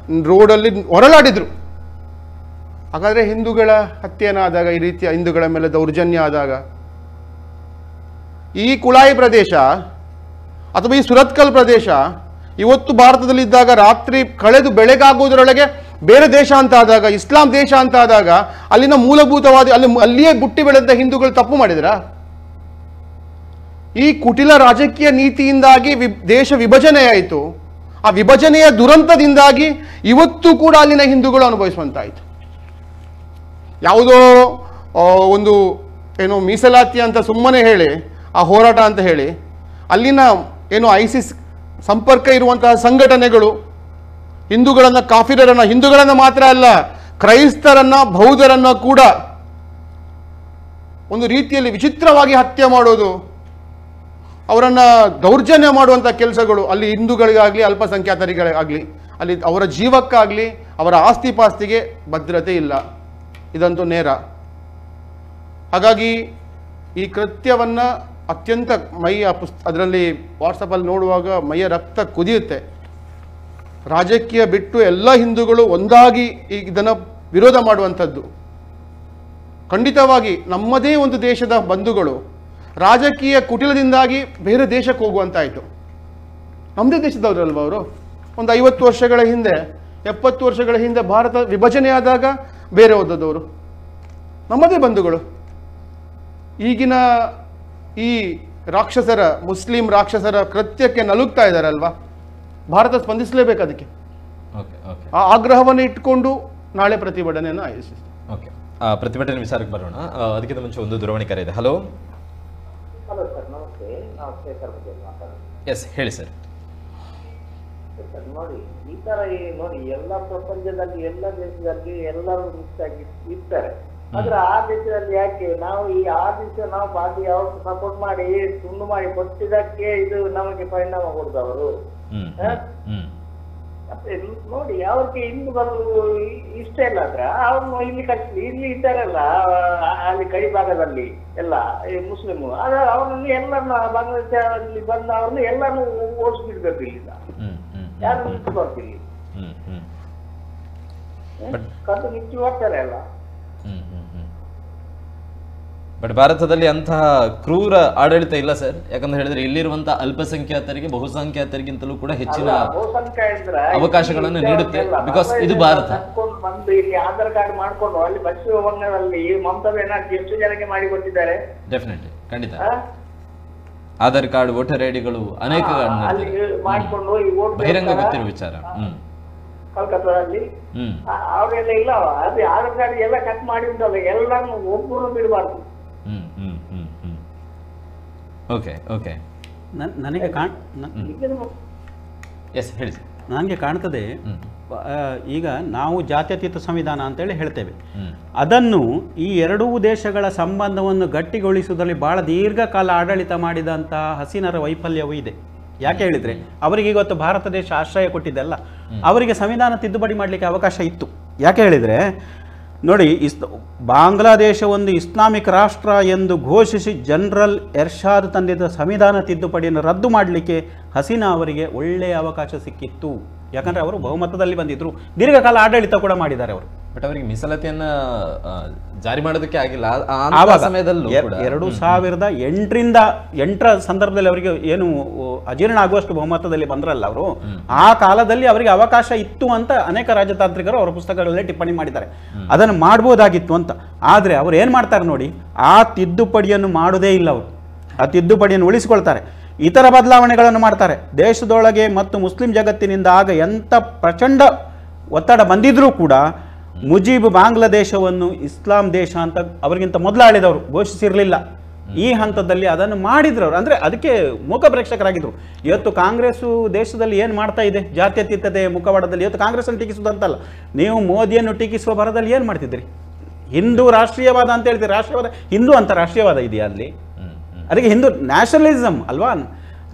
Speaker 4: ರೋಡಲ್ಲಿ ಹೊರಲಾಡಿದ್ರು. ಹಾಗಾದರೆ ಹಿಂದೂಗಳ ಹತ್ಯೆನಾದಾಗ, ಈ ರೀತಿಯ ಹಿಂದೂಗಳ ಮೇಲೆ ದೌರ್ಜನ್ಯ ಆದಾಗ, ಈ ಕುಳಾಯಿ ಪ್ರದೇಶ ಅಥವಾ ಈ ಸುರತ್ಕಲ್ ಪ್ರದೇಶ ಇವತ್ತು ಭಾರತದಲ್ಲಿದ್ದಾಗ ರಾತ್ರಿ ಕಳೆದು ಬೆಳಗಾಗುವುದರೊಳಗೆ ಬೇರೆ ದೇಶ ಅಂತ ಆದಾಗ, ಇಸ್ಲಾಂ ದೇಶ ಅಂತ ಆದಾಗ, ಅಲ್ಲಿನ ಮೂಲಭೂತವಾದಿ ಅಲ್ಲಿಯೇ ಬುಟ್ಟಿ ಬೆಳೆದ ಹಿಂದೂಗಳು ತಪ್ಪು ಮಾಡಿದ್ರ? ಈ ಕುಟಿಲ ರಾಜಕೀಯ ನೀತಿಯಿಂದಾಗಿ ದೇಶ ವಿಭಜನೆಯಾಯಿತು. ಆ ವಿಭಜನೆಯ ದುರಂತದಿಂದಾಗಿ ಇವತ್ತು ಕೂಡ ಅಲ್ಲಿನ ಹಿಂದೂಗಳು ಅನುಭವಿಸುವಂತಾಯಿತು. ಯಾವುದೋ ಒಂದು ಮೀಸಲಾತಿ ಅಂತ ಸುಮ್ಮನೆ ಹೇಳಿ, ಆ ಹೋರಾಟ ಅಂತ ಹೇಳಿ, ಅಲ್ಲಿನ ಐಸಿಸ್ ಸಂಪರ್ಕ ಇರುವಂತಹ ಸಂಘಟನೆಗಳು ಹಿಂದೂಗಳನ್ನು, ಕಾಫಿರರನ್ನು, ಹಿಂದೂಗಳನ್ನು ಮಾತ್ರ ಅಲ್ಲ, ಕ್ರೈಸ್ತರನ್ನ, ಬೌದ್ಧರನ್ನ ಕೂಡ ಒಂದು ರೀತಿಯಲ್ಲಿ ವಿಚಿತ್ರವಾಗಿ ಹತ್ಯೆ ಮಾಡೋದು, ಅವರನ್ನು ದೌರ್ಜನ್ಯ ಮಾಡುವಂಥ ಕೆಲಸಗಳು ಅಲ್ಲಿ ಹಿಂದೂಗಳಿಗಾಗಲಿ ಅಲ್ಪಸಂಖ್ಯಾತರಿಗಾಗಲಿ, ಅಲ್ಲಿ ಅವರ ಜೀವಕ್ಕಾಗಲಿ ಅವರ ಆಸ್ತಿ ಪಾಸ್ತಿಗೆ ಭದ್ರತೆ ಇಲ್ಲ. ಇದಂತೂ ನೇರ. ಹಾಗಾಗಿ ಈ ಕೃತ್ಯವನ್ನು ಅತ್ಯಂತ ಅದರಲ್ಲಿ ವಾಟ್ಸಪ್ಪಲ್ಲಿ ನೋಡುವಾಗ ಮೈಯ ರಕ್ತ ಕುದಿಯುತ್ತೆ. ರಾಜಕೀಯ ಬಿಟ್ಟು ಎಲ್ಲ ಹಿಂದೂಗಳು ಒಂದಾಗಿ ಇದನ್ನು ವಿರೋಧ ಮಾಡುವಂಥದ್ದು. ಖಂಡಿತವಾಗಿ ನಮ್ಮದೇ ಒಂದು ದೇಶದ ಬಂಧುಗಳು ರಾಜಕೀಯ ಕುಟಿಲದಿಂದಾಗಿ ಬೇರೆ ದೇಶಕ್ಕೆ ಹೋಗುವಂತಾಯಿತು. ನಮ್ಮದೇ ದೇಶದವರಲ್ವ ಅವರು? ಒಂದು 50 ವರ್ಷಗಳ ಹಿಂದೆ, 70 ವರ್ಷಗಳ ಹಿಂದೆ ಭಾರತ ವಿಭಜನೆಯಾದಾಗ ಬೇರೆ ಹೋದದವರು ನಮ್ಮದೇ ಬಂಧುಗಳು. ಈಗಿನ ಈ ರಾಕ್ಷಸರ, ಮುಸ್ಲಿಂ ರಾಕ್ಷಸರ ಕೃತ್ಯಕ್ಕೆ ನಲುಗ್ತಾ ಇದ್ದಾರಲ್ವಾ, ಭಾರತ ಸ್ಪಂದಿಸಲೇಬೇಕು ಅದಕ್ಕೆ. ಆ ಆಗ್ರಹವನ್ನು ಇಟ್ಕೊಂಡು ನಾಳೆ ಪ್ರತಿಭಟನೆಯನ್ನು ಆಯೋಜಿಸಿದೆ.
Speaker 1: ಓಕೆ, ಪ್ರತಿಭಟನೆ ವಿಚಾರಕ್ಕೆ ಬರೋಣ. ಅದಕ್ಕಿಂತ ಮುಂಚೆ ಒಂದು ದೂರವಾಣಿ ಕರೆ ಇದೆ. ಹಲೋ
Speaker 5: ಹಲೋ ಸರ್, ನಮಸ್ತೆ. ನಾವು ಶೇಖರ್ ಬಗ್ಗೆ ಮಾತಾಡೋದು.
Speaker 1: ಎಸ್, ಹೇಳಿ ಸರ್.
Speaker 5: ಸರ್ ನೋಡಿ, ಈ ತರ ನೋಡಿ, ಎಲ್ಲ ಪ್ರಪಂಚದಲ್ಲಿ ಎಲ್ಲ ದೇಶದಲ್ಲಿ ಎಲ್ಲರೂ ಮಿಕ್ಸಾಗಿ ಇರ್ತಾರೆ. ಆದ್ರೆ ಆ ದೇಶದಲ್ಲಿ ಯಾಕೆ ನಾವು ಆ ದೇಶ ನಾವು ಬಾಕಿ ಯಾವ ಸಪೋರ್ಟ್ ಮಾಡಿ ತುಂಡು ಮಾಡಿ ಕೊಟ್ಟಿದ್ದಕ್ಕೆ ಇದು ನಮಗೆ ಪರಿಣಾಮ ಕೊಡ್ದವರು ನೋಡಿ. ಅವ್ರಿಗೆ ಇನ್ನು ಬರೋದು ಇಷ್ಟ ಇಲ್ಲ ಆದ್ರೆ ಅವ್ರನ್ನು ಇಲ್ಲಿ ಕಳಿಸಿ, ಇಲ್ಲಿ ಇದ್ದಾರಲ್ಲ ಅಲ್ಲಿ ಗಡಿ ಭಾಗದಲ್ಲಿ ಎಲ್ಲ ಮುಸ್ಲಿಮ್, ಆದ್ರೆ ಅವ್ರನ್ನು ಎಲ್ಲರನ್ನ ಬಾಂಗ್ಲಾದೇಶದಲ್ಲಿ ಬಂದ ಅವ್ರನ್ನ ಎಲ್ಲರನ್ನು ಓಡಿಸ್ಬಿಡ್ಬೇಕು. ಇಲ್ಲಿಂದ ಯಾರು ನಿಂತ್ಕೊಳ್ತೀವಿ, ಕದ್ದು ನಿಂತು ಹೋಗ್ತಾರೆ ಅಲ್ಲ.
Speaker 1: ಬಟ್ ಭಾರತದಲ್ಲಿ ಅಂತಹ ಕ್ರೂರ ಆಡಳಿತ ಇಲ್ಲ ಸರ್. ಯಾಕಂತ ಹೇಳಿದ್ರೆ ಇಲ್ಲಿರುವಂತಹ ಅಲ್ಪಸಂಖ್ಯಾತರಿಗೆ ಬಹುಸಂಖ್ಯಾತರಿಗಿಂತಲೂ ಕೂಡ ಹೆಚ್ಚಿನ ಅವಕಾಶಗಳನ್ನು ನೀಡುತ್ತೆ. ಬಿಕಾಸ್ ಇದು ಭಾರತ.
Speaker 5: ಬಂದು ಇಲ್ಲಿ ಆಧಾರ್ ಕಾರ್ಡ್ ಮಾಡ್ಕೊಂಡು ಅಲ್ಲಿ ಪಶ್ಚಿಮ ಬಂಗಾಳದಲ್ಲಿ ಮಮತಾ ಬ್ಯಾನರ್ಜಿ ಎಷ್ಟು ಜನಕ್ಕೆ ಮಾಡಿ ಕೊಟ್ಟಿದ್ದಾರೆ.
Speaker 1: ಡೆಫಿನೆಟ್ಲಿ, ಖಂಡಿತ. ಆಧಾರ್ ಕಾರ್ಡ್, ವೋಟರ್ ಐಡಿಗಳು ಅನೇಕ
Speaker 5: ಮಾಡಿಕೊಂಡು ಹೋಗಿ ವೋಟ್
Speaker 1: ಬಹಿರಂಗ ಗೊತ್ತಿರುವ ವಿಚಾರ.
Speaker 5: ಕಲ್ಕತ್ತಾದಲ್ಲಿ ಅವ್ರೆಲ್ಲ ಇಲ್ಲ, ಅದೇ ಆಧಾರ್ ಕಾರ್ಡ್ ಎಲ್ಲ ಕಟ್ ಮಾಡಿ ಉಂಟಲ್ಲ, ಎಲ್ಲಾನು ಒಬ್ಬರು ಬಿಡಬಾರ್ದು.
Speaker 1: ಓಕೆ ಓಕೆ,
Speaker 3: ನನಗೆ
Speaker 1: ಎಸ್ ಹೇಳಿ ಸರ್.
Speaker 3: ನನಗೆ ಕಾಣ್ತದೆ ಈಗ ನಾವು ಜಾತ್ಯತೀತ ಸಂವಿಧಾನ ಅಂತೇಳಿ ಹೇಳ್ತೇವೆ. ಅದನ್ನು ಈ ಎರಡೂ ದೇಶಗಳ ಸಂಬಂಧವನ್ನು ಗಟ್ಟಿಗೊಳಿಸುವುದರಲ್ಲಿ ಬಹಳ ದೀರ್ಘಕಾಲ ಆಡಳಿತ ಮಾಡಿದಂಥ ಹಸೀನರ ವೈಫಲ್ಯವೂ ಇದೆ. ಯಾಕೆ ಹೇಳಿದರೆ, ಅವರಿಗೆ ಇವತ್ತು ಭಾರತ ದೇಶ ಆಶ್ರಯ ಕೊಟ್ಟಿದ್ದೆಲ್ಲ, ಅವರಿಗೆ ಸಂವಿಧಾನ ತಿದ್ದುಪಡಿ ಮಾಡಲಿಕ್ಕೆ ಅವಕಾಶ ಇತ್ತು. ಯಾಕೆ ಹೇಳಿದರೆ ನೋಡಿ, ಬಾಂಗ್ಲಾದೇಶ ಒಂದು ಇಸ್ಲಾಮಿಕ್ ರಾಷ್ಟ್ರ ಎಂದು ಘೋಷಿಸಿ ಜನರಲ್ ಎರ್ಷಾದ್ ತಂದಿದ್ದ ಸಂವಿಧಾನ ತಿದ್ದುಪಡಿಯನ್ನು ರದ್ದು ಮಾಡಲಿಕ್ಕೆ ಹಸೀನಾ ಅವರಿಗೆ ಒಳ್ಳೆಯ ಅವಕಾಶ ಸಿಕ್ಕಿತ್ತು. ಯಾಕಂದರೆ ಅವರು ಬಹುಮತದಲ್ಲಿ ಬಂದಿದ್ದರು, ದೀರ್ಘಕಾಲ ಆಡಳಿತ ಕೂಡ ಮಾಡಿದ್ದಾರೆ ಅವರು.
Speaker 1: ಬಟ್ ಅವರಿಗೆ ಮೀಸಲಾತಿಯನ್ನ ಜಾರಿ ಮಾಡೋದಕ್ಕೆ ಆಗಿಲ್ಲ. ಸಮಯದಲ್ಲೂ
Speaker 3: 2008 ಸಂದರ್ಭದಲ್ಲಿ ಅವರಿಗೆ ಏನು ಅಜೀರ್ಣ ಆಗುವಷ್ಟು ಬಹುಮತದಲ್ಲಿ ಬಂದ್ರಲ್ಲ ಅವರು, ಆ ಕಾಲದಲ್ಲಿ ಅವರಿಗೆ ಅವಕಾಶ ಇತ್ತು ಅಂತ ಅನೇಕ ರಾಜತಾಂತ್ರಿಕರು ಅವರ ಪುಸ್ತಕಗಳಲ್ಲೇ ಟಿಪ್ಪಣಿ ಮಾಡಿದ್ದಾರೆ. ಅದನ್ನು ಮಾಡ್ಬೋದಾಗಿತ್ತು ಅಂತ. ಆದರೆ ಅವ್ರು ಏನು ಮಾಡ್ತಾರೆ ನೋಡಿ, ಆ ತಿದ್ದುಪಡಿಯನ್ನು ಮಾಡೋದೇ ಇಲ್ಲ. ಅವರು ಆ ತಿದ್ದುಪಡಿಯನ್ನು ಉಳಿಸಿಕೊಳ್ತಾರೆ, ಇತರ ಬದಲಾವಣೆಗಳನ್ನು ಮಾಡ್ತಾರೆ. ದೇಶದೊಳಗೆ ಮತ್ತು ಮುಸ್ಲಿಂ ಜಗತ್ತಿನಿಂದ ಆಗ ಎಂಥ ಪ್ರಚಂಡ ಒತ್ತಡ ಬಂದಿದ್ರೂ ಕೂಡ ಮುಜೀಬ್ ಬಾಂಗ್ಲಾದೇಶವನ್ನು ಇಸ್ಲಾಂ ದೇಶ ಅಂತ ಅವರಿಗಿಂತ ಮೊದಲು ಆಳಿದವರು ಘೋಷಿಸಿರಲಿಲ್ಲ. ಈ ಹಂತದಲ್ಲಿ ಅದನ್ನು ಮಾಡಿದ್ರು ಅವರು. ಅಂದರೆ ಅದಕ್ಕೆ ಮೂಕ ಪ್ರೇಕ್ಷಕರಾಗಿದ್ದರು. ಇವತ್ತು ಕಾಂಗ್ರೆಸ್ಸು ದೇಶದಲ್ಲಿ ಏನು ಮಾಡ್ತಾ ಇದೆ, ಜಾತ್ಯತೀತತೆ ಮುಖವಾಡದಲ್ಲಿ ಇವತ್ತು ಕಾಂಗ್ರೆಸ್ಸನ್ನು ಟೀಕಿಸುವುದಂತಲ್ಲ, ನೀವು ಮೋದಿಯನ್ನು ಟೀಕಿಸುವ ಭರದಲ್ಲಿ ಏನು ಮಾಡ್ತಿದ್ರಿ? ಹಿಂದೂ ರಾಷ್ಟ್ರೀಯವಾದ ಅಂತ ಹೇಳ್ತೀರಿ, ರಾಷ್ಟ್ರೀಯವಾದ ಹಿಂದೂ ಅಂತ ರಾಷ್ಟ್ರೀಯವಾದ ಇದೆಯಾ ಅಲ್ಲಿ? ಅದಕ್ಕೆ ಹಿಂದೂ ನ್ಯಾಷನಲಿಸಮ್ ಅಲ್ವಾ,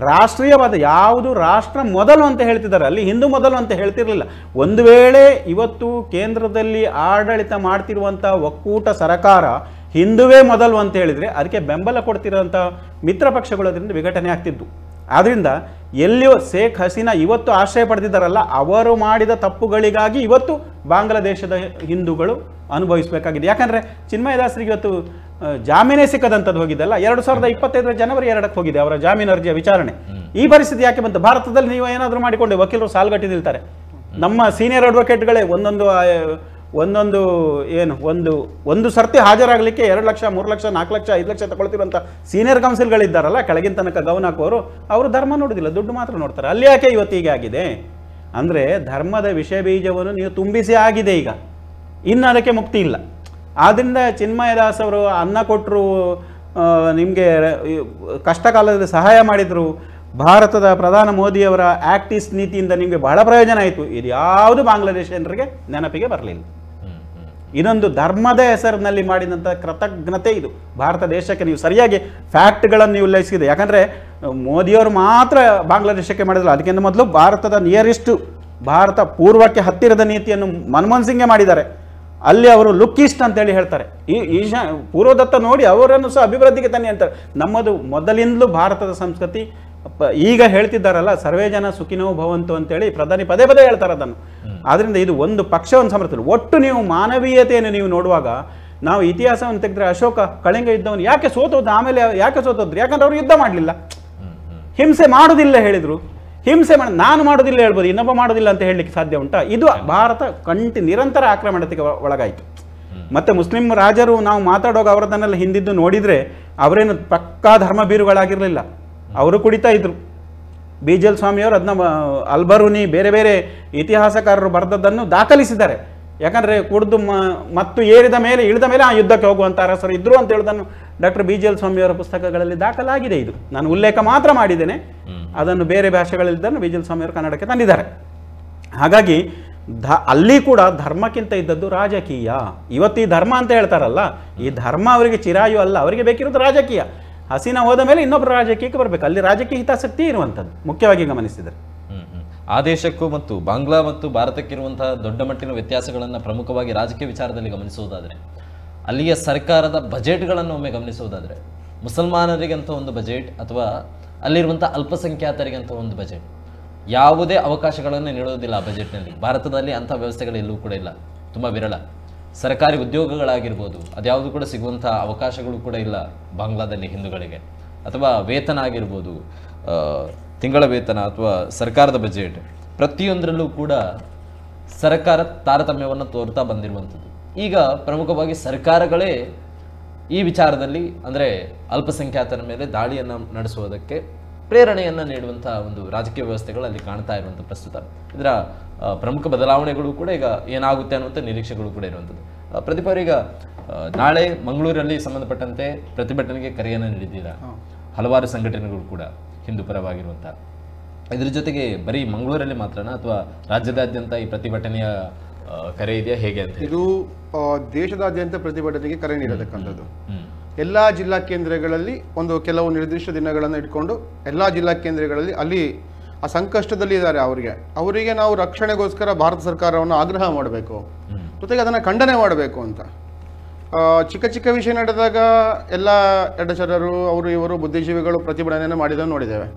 Speaker 3: ರಾಷ್ಟ್ರೀಯವಾದ ಯಾವುದು ರಾಷ್ಟ್ರ ಮೊದಲು ಅಂತ ಹೇಳ್ತಿದ್ದಾರೆ, ಅಲ್ಲಿ ಹಿಂದೂ ಮೊದಲು ಅಂತ ಹೇಳ್ತಿರ್ಲಿಲ್ಲ. ಒಂದು ವೇಳೆ ಇವತ್ತು ಕೇಂದ್ರದಲ್ಲಿ ಆಡಳಿತ ಮಾಡ್ತಿರುವಂಥ ಒಕ್ಕೂಟ ಸರ್ಕಾರ ಹಿಂದುವೇ ಮೊದಲು ಅಂತ ಹೇಳಿದರೆ ಅದಕ್ಕೆ ಬೆಂಬಲ ಕೊಡ್ತಿರೋಂಥ ಮಿತ್ರ ಪಕ್ಷಗಳು ಅದರಿಂದ ವಿಘಟನೆ ಆಗ್ತಿದ್ದು. ಆದ್ದರಿಂದ ಎಲ್ಲಿಯೋ ಶೇಖ್ ಹಸೀನಾ ಇವತ್ತು ಆಶ್ರಯ ಪಡೆದಿದ್ದಾರಲ್ಲ, ಅವರು ಮಾಡಿದ ತಪ್ಪುಗಳಿಗಾಗಿ ಇವತ್ತು ಬಾಂಗ್ಲಾದೇಶದ ಹಿಂದೂಗಳು ಅನುಭವಿಸಬೇಕಾಗಿದೆ. ಯಾಕಂದರೆ ಚಿನ್ಮಯದಾಸರಿಗೆ ಇವತ್ತು ಜಾಮೀನೇ ಸಿಕ್ಕದಂಥದ್ದು ಹೋಗಿದ್ದಲ್ಲ, 2025 ಜನವರಿ 2 ಹೋಗಿದೆ ಅವರ ಜಾಮೀನು ಅರ್ಜಿಯ ವಿಚಾರಣೆ. ಈ ಪರಿಸ್ಥಿತಿ ಯಾಕೆ ಬಂತು? ಭಾರತದಲ್ಲಿ ನೀವು ಏನಾದರೂ ಮಾಡಿಕೊಂಡು ವಕೀಲರು ಸಾಲ್ಗಟ್ಟಿ ನಿಲ್ತಾರೆ. ನಮ್ಮ ಸೀನಿಯರ್ ಅಡ್ವೊಕೇಟ್ಗಳೇ ಒಂದು ಸರ್ತಿ ಹಾಜರಾಗಲಿಕ್ಕೆ 2 ಲಕ್ಷ 3 ಲಕ್ಷ 4 ಲಕ್ಷ 5 ಲಕ್ಷ ತಗೊಳ್ತಿರುವಂಥ ಸೀನಿಯರ್ ಕೌನ್ಸಿಲ್ಗಳಿದ್ದಾರಲ್ಲ, ಕೆಳಗಿನ ತನಕ ಗಮನ ಹಾಕುವವರು, ಅವರು ಧರ್ಮ ನೋಡೋದಿಲ್ಲ, ದುಡ್ಡು ಮಾತ್ರ ನೋಡ್ತಾರೆ. ಅಲ್ಲಿ ಯಾಕೆ ಇವತ್ತು ಹೀಗೆ ಆಗಿದೆ ಅಂದರೆ, ಧರ್ಮದ ವಿಷಯ ಬೀಜವನ್ನು ನೀವು ತುಂಬಿಸಿ ಆಗಿದೆ. ಈಗ ಇನ್ನು ಅದಕ್ಕೆ ಮುಕ್ತಿ ಇಲ್ಲ. ಆದ್ದರಿಂದ ಚಿನ್ಮಯದಾಸ್ ಅವರು ಅನ್ನ ಕೊಟ್ಟರು, ನಿಮಗೆ ಕಷ್ಟ ಕಾಲದಲ್ಲಿ ಸಹಾಯ ಮಾಡಿದರು, ಭಾರತದ ಪ್ರಧಾನ ಮೋದಿಯವರ ಆಕ್ಟ್ ಈಸ್ಟ್ ನೀತಿಯಿಂದ ನಿಮಗೆ ಬಹಳ ಪ್ರಯೋಜನ ಆಯಿತು. ಇದು ಯಾವುದು ಬಾಂಗ್ಲಾದೇಶ ಜನರಿಗೆ ನೆನಪಿಗೆ ಬರಲಿಲ್ಲ. ಇದೊಂದು ಧರ್ಮದ ಹೆಸರಿನಲ್ಲಿ ಮಾಡಿದಂಥ ಕೃತಜ್ಞತೆ ಇದು ಭಾರತ ದೇಶಕ್ಕೆ. ನೀವು ಸರಿಯಾಗಿ ಫ್ಯಾಕ್ಟ್ಗಳನ್ನು ನೀವು ಉಲ್ಲೇಖಿಸಿದೆ. ಯಾಕಂದರೆ ಮೋದಿಯವರು ಮಾತ್ರ ಬಾಂಗ್ಲಾದೇಶಕ್ಕೆ ಮಾಡಿದ್ರು, ಅದಕ್ಕಿಂತ ಮೊದಲು ಭಾರತದ ಭಾರತ ಪೂರ್ವಕ್ಕೆ ಹತ್ತಿರದ ನೀತಿಯನ್ನು ಮನಮೋಹನ್ ಸಿಂಗ್ಗೆ ಮಾಡಿದ್ದಾರೆ. ಅಲ್ಲಿ ಅವರು ಲುಕ್ ಈಸ್ಟ್ ಅಂತೇಳಿ ಹೇಳ್ತಾರೆ. ಪೂರ್ವದತ್ತ ನೋಡಿ ಅವರನ್ನು ಸಹ ಅಭಿವೃದ್ಧಿಗೆ ತನ್ನಿ ಅಂತಾರೆ. ನಮ್ಮದು ಮೊದಲಿಂದಲೂ ಭಾರತದ ಸಂಸ್ಕೃತಿ, ಈಗ ಹೇಳ್ತಿದ್ದಾರಲ್ಲ ಸರ್ವೇ ಜನ ಸುಖಿನೋ ಭವಂತು ಅಂತೇಳಿ ಪ್ರಧಾನಿ ಪದೇ ಪದೇ ಹೇಳ್ತಾರೆ ಅದನ್ನು. ಆದ್ದರಿಂದ ಇದು ಒಂದು ಪಕ್ಷವನ್ನು ಸಮರ್ಥನೆ. ಒಟ್ಟು ನೀವು ಮಾನವೀಯತೆಯನ್ನು ನೀವು ನೋಡುವಾಗ, ನಾವು ಇತಿಹಾಸವನ್ನು ತೆಗೆದ್ರೆ ಅಶೋಕ ಕಳಿಂಗ ಯುದ್ಧವನ್ನು ಯಾಕೆ ಸೋತೋದು, ಆಮೇಲೆ ಯಾಕೆ ಸೋತೋದ್ರು? ಯಾಕಂದ್ರೆ ಅವರು ಯುದ್ಧ ಮಾಡಲಿಲ್ಲ, ಹಿಂಸೆ ಮಾಡೋದಿಲ್ಲ ಹೇಳಿದರು. ಹಿಂಸೆ ನಾನು ಮಾಡೋದಿಲ್ಲ ಹೇಳ್ಬೋದು, ಇನ್ನೊಬ್ಬ ಮಾಡೋದಿಲ್ಲ ಅಂತ ಹೇಳಲಿಕ್ಕೆ ಸಾಧ್ಯ ಉಂಟಾ? ಇದು ಭಾರತ ನಿರಂತರ ಆಕ್ರಮಣತೆಗೆ ಒಳಗಾಯಿತು. ಮತ್ತು ಮುಸ್ಲಿಂ ರಾಜರು ನಾವು ಮಾತಾಡುವಾಗ ಅವರದನ್ನೆಲ್ಲ ಹಿಂದಿದ್ದು ನೋಡಿದರೆ ಅವರೇನು ಪಕ್ಕಾ ಧರ್ಮ ಬೀರುಗಳಾಗಿರಲಿಲ್ಲ. ಅವರು ಕುಡಿತಾ ಇದ್ರು. ಬಿಜಲ್ ಸ್ವಾಮಿಯವರು ಅದನ್ನ ಅಲ್ಬರೂನಿ ಬೇರೆ ಬೇರೆ ಇತಿಹಾಸಕಾರರು ಬರೆದದ್ದನ್ನು ದಾಖಲಿಸಿದ್ದಾರೆ. ಯಾಕಂದರೆ ಕುಡಿದು ಮತ್ತು ಇಳಿದ ಮೇಲೆ ಆ ಯುದ್ಧಕ್ಕೆ ಹೋಗುವಂಥ ಅರಸರು ಇದ್ರು ಅಂತ ಹೇಳೋದನ್ನು ಡಾಕ್ಟರ್ ಬಿಜಲ್ ಸ್ವಾಮಿಯವರ ಪುಸ್ತಕಗಳಲ್ಲಿ ದಾಖಲಾಗಿದೆ. ಇದು ನಾನು ಉಲ್ಲೇಖ ಮಾತ್ರ ಮಾಡಿದ್ದೇನೆ, ಅದನ್ನು ಬೇರೆ ಭಾಷೆಗಳಲ್ಲಿದ್ದನ್ನು ಬಿಜಲ್ ಸ್ವಾಮಿಯವರು ಕನ್ನಡಕ್ಕೆ ತಂದಿದ್ದಾರೆ. ಹಾಗಾಗಿ ಅಲ್ಲಿ ಕೂಡ ಧರ್ಮಕ್ಕಿಂತ ಇದ್ದದ್ದು ರಾಜಕೀಯ. ಇವತ್ತು ಈ ಧರ್ಮ ಅಂತ ಹೇಳ್ತಾರಲ್ಲ, ಈ ಧರ್ಮ ಅವರಿಗೆ ಚಿರಾಯು ಅಲ್ಲ, ಅವರಿಗೆ ಬೇಕಿರೋದು ರಾಜಕೀಯ. ಹಸೀನಾ ಹೋದ ಮೇಲೆ ಇನ್ನೊಬ್ಬರು ರಾಜಕೀಯಕ್ಕೆ ಬರಬೇಕು, ಅಲ್ಲಿ ರಾಜಕೀಯ ಹಿತಾಸಕ್ತಿ ಇರುವಂಥದ್ದು ಮುಖ್ಯವಾಗಿ ಗಮನಿಸಿದರೆ.
Speaker 1: ಆ ದೇಶಕ್ಕೂ ಮತ್ತು ಬಾಂಗ್ಲಾ ಮತ್ತು ಭಾರತಕ್ಕಿರುವಂತಹ ದೊಡ್ಡ ಮಟ್ಟಿನ ವ್ಯತ್ಯಾಸಗಳನ್ನು ಪ್ರಮುಖವಾಗಿ ರಾಜಕೀಯ ವಿಚಾರದಲ್ಲಿ ಗಮನಿಸುವುದಾದರೆ, ಅಲ್ಲಿಯ ಸರ್ಕಾರದ ಬಜೆಟ್ಗಳನ್ನು ಒಮ್ಮೆ ಗಮನಿಸುವುದಾದರೆ, ಮುಸಲ್ಮಾನರಿಗಂತ ಒಂದು ಬಜೆಟ್ ಅಥವಾ ಅಲ್ಲಿರುವಂಥ ಅಲ್ಪಸಂಖ್ಯಾತರಿಗಂತ ಒಂದು ಬಜೆಟ್, ಯಾವುದೇ ಅವಕಾಶಗಳನ್ನು ನೀಡೋದಿಲ್ಲ ಆ ಬಜೆಟ್ನಲ್ಲಿ. ಭಾರತದಲ್ಲಿ ಅಂಥ ವ್ಯವಸ್ಥೆಗಳೆಲ್ಲೂ ಕೂಡ ಇಲ್ಲ, ತುಂಬ ವಿರಳ. ಸರ್ಕಾರಿ ಉದ್ಯೋಗಗಳಾಗಿರ್ಬೋದು, ಅದ್ಯಾವುದು ಕೂಡ ಸಿಗುವಂಥ ಅವಕಾಶಗಳು ಕೂಡ ಇಲ್ಲ ಬಾಂಗ್ಲಾದಲ್ಲಿ ಹಿಂದೂಗಳಿಗೆ. ಅಥವಾ ವೇತನ ಆಗಿರ್ಬೋದು, ತಿಂಗಳ ವೇತನ ಅಥವಾ ಸರ್ಕಾರದ ಬಜೆಟ್, ಪ್ರತಿಯೊಂದರಲ್ಲೂ ಕೂಡ ಸರ್ಕಾರ ತಾರತಮ್ಯವನ್ನು ತೋರ್ತಾ ಬಂದಿರುವಂಥದ್ದು. ಈಗ ಪ್ರಮುಖವಾಗಿ ಸರ್ಕಾರಗಳೇ ಈ ವಿಚಾರದಲ್ಲಿ ಅಂದರೆ ಅಲ್ಪಸಂಖ್ಯಾತರ ಮೇಲೆ ದಾಳಿಯನ್ನು ನಡೆಸುವುದಕ್ಕೆ ಪ್ರೇರಣೆಯನ್ನು ನೀಡುವಂಥ ಒಂದು ರಾಜಕೀಯ ವ್ಯವಸ್ಥೆಗಳು ಅಲ್ಲಿ ಕಾಣ್ತಾ ಇರುವಂಥ ಪ್ರಸ್ತುತ. ಇದರ ಪ್ರಮುಖ ಬದಲಾವಣೆಗಳು ಕೂಡ ಈಗ ಏನಾಗುತ್ತೆ ಅನ್ನುವಂಥ ನಿರೀಕ್ಷೆಗಳು ಕೂಡ ಇರುವಂಥದ್ದು. ಪ್ರದೀಪ್ ಅವರೀಗ ನಾಳೆ ಮಂಗಳೂರಲ್ಲಿ ಸಂಬಂಧಪಟ್ಟಂತೆ ಪ್ರತಿಭಟನೆಗೆ ಕರೆಯನ್ನು ನೀಡಿದ್ದೀರಾ. ಹಲವಾರು ಸಂಘಟನೆಗಳು ಕೂಡ ಹಿಂದೂ ಪರವಾಗಿರುವಂಥ ಇದ್ರ ಜೊತೆಗೆ ಬರೀ ಮಂಗಳೂರಲ್ಲಿ ಮಾತ್ರನಾ ಅಥವಾ ರಾಜ್ಯದಾದ್ಯಂತ ಈ ಪ್ರತಿಭಟನೆಯ ಕರೆ ಇದೆಯಾ ಹೇಗೆ ಅಂತ ಹೇಳಿ?
Speaker 4: ಇದು ದೇಶದಾದ್ಯಂತ ಪ್ರತಿಭಟನೆಗೆ ಕರೆ ನೀಡತಕ್ಕಂಥದ್ದು.
Speaker 1: ಹ್ಮ್.
Speaker 4: ಎಲ್ಲ ಜಿಲ್ಲಾ ಕೇಂದ್ರಗಳಲ್ಲಿ ಒಂದು ಕೆಲವು ನಿರ್ದಿಷ್ಟ ದಿನಗಳನ್ನು ಇಟ್ಕೊಂಡು ಎಲ್ಲ ಜಿಲ್ಲಾ ಕೇಂದ್ರಗಳಲ್ಲಿ ಅಲ್ಲಿ ಆ ಸಂಕಷ್ಟದಲ್ಲಿ ಇದ್ದಾರೆ ಅವರಿಗೆ ನಾವು ರಕ್ಷಣೆಗೋಸ್ಕರ ಭಾರತ ಸರ್ಕಾರವನ್ನು ಆಗ್ರಹ ಮಾಡಬೇಕು, ಜೊತೆಗೆ ಅದನ್ನು ಖಂಡನೆ ಮಾಡಬೇಕು ಅಂತ. ಚಿಕ್ಕ ಚಿಕ್ಕ ವಿಷಯ ನಡೆದಾಗ ಎಲ್ಲ ಎಡಚರರು ಅವರು ಇವರು ಬುದ್ಧಿಜೀವಿಗಳು ಪ್ರತಿಭಟನೆಯನ್ನು ಮಾಡಿದ್ದನ್ನು ನೋಡಿದ್ದೇವೆ.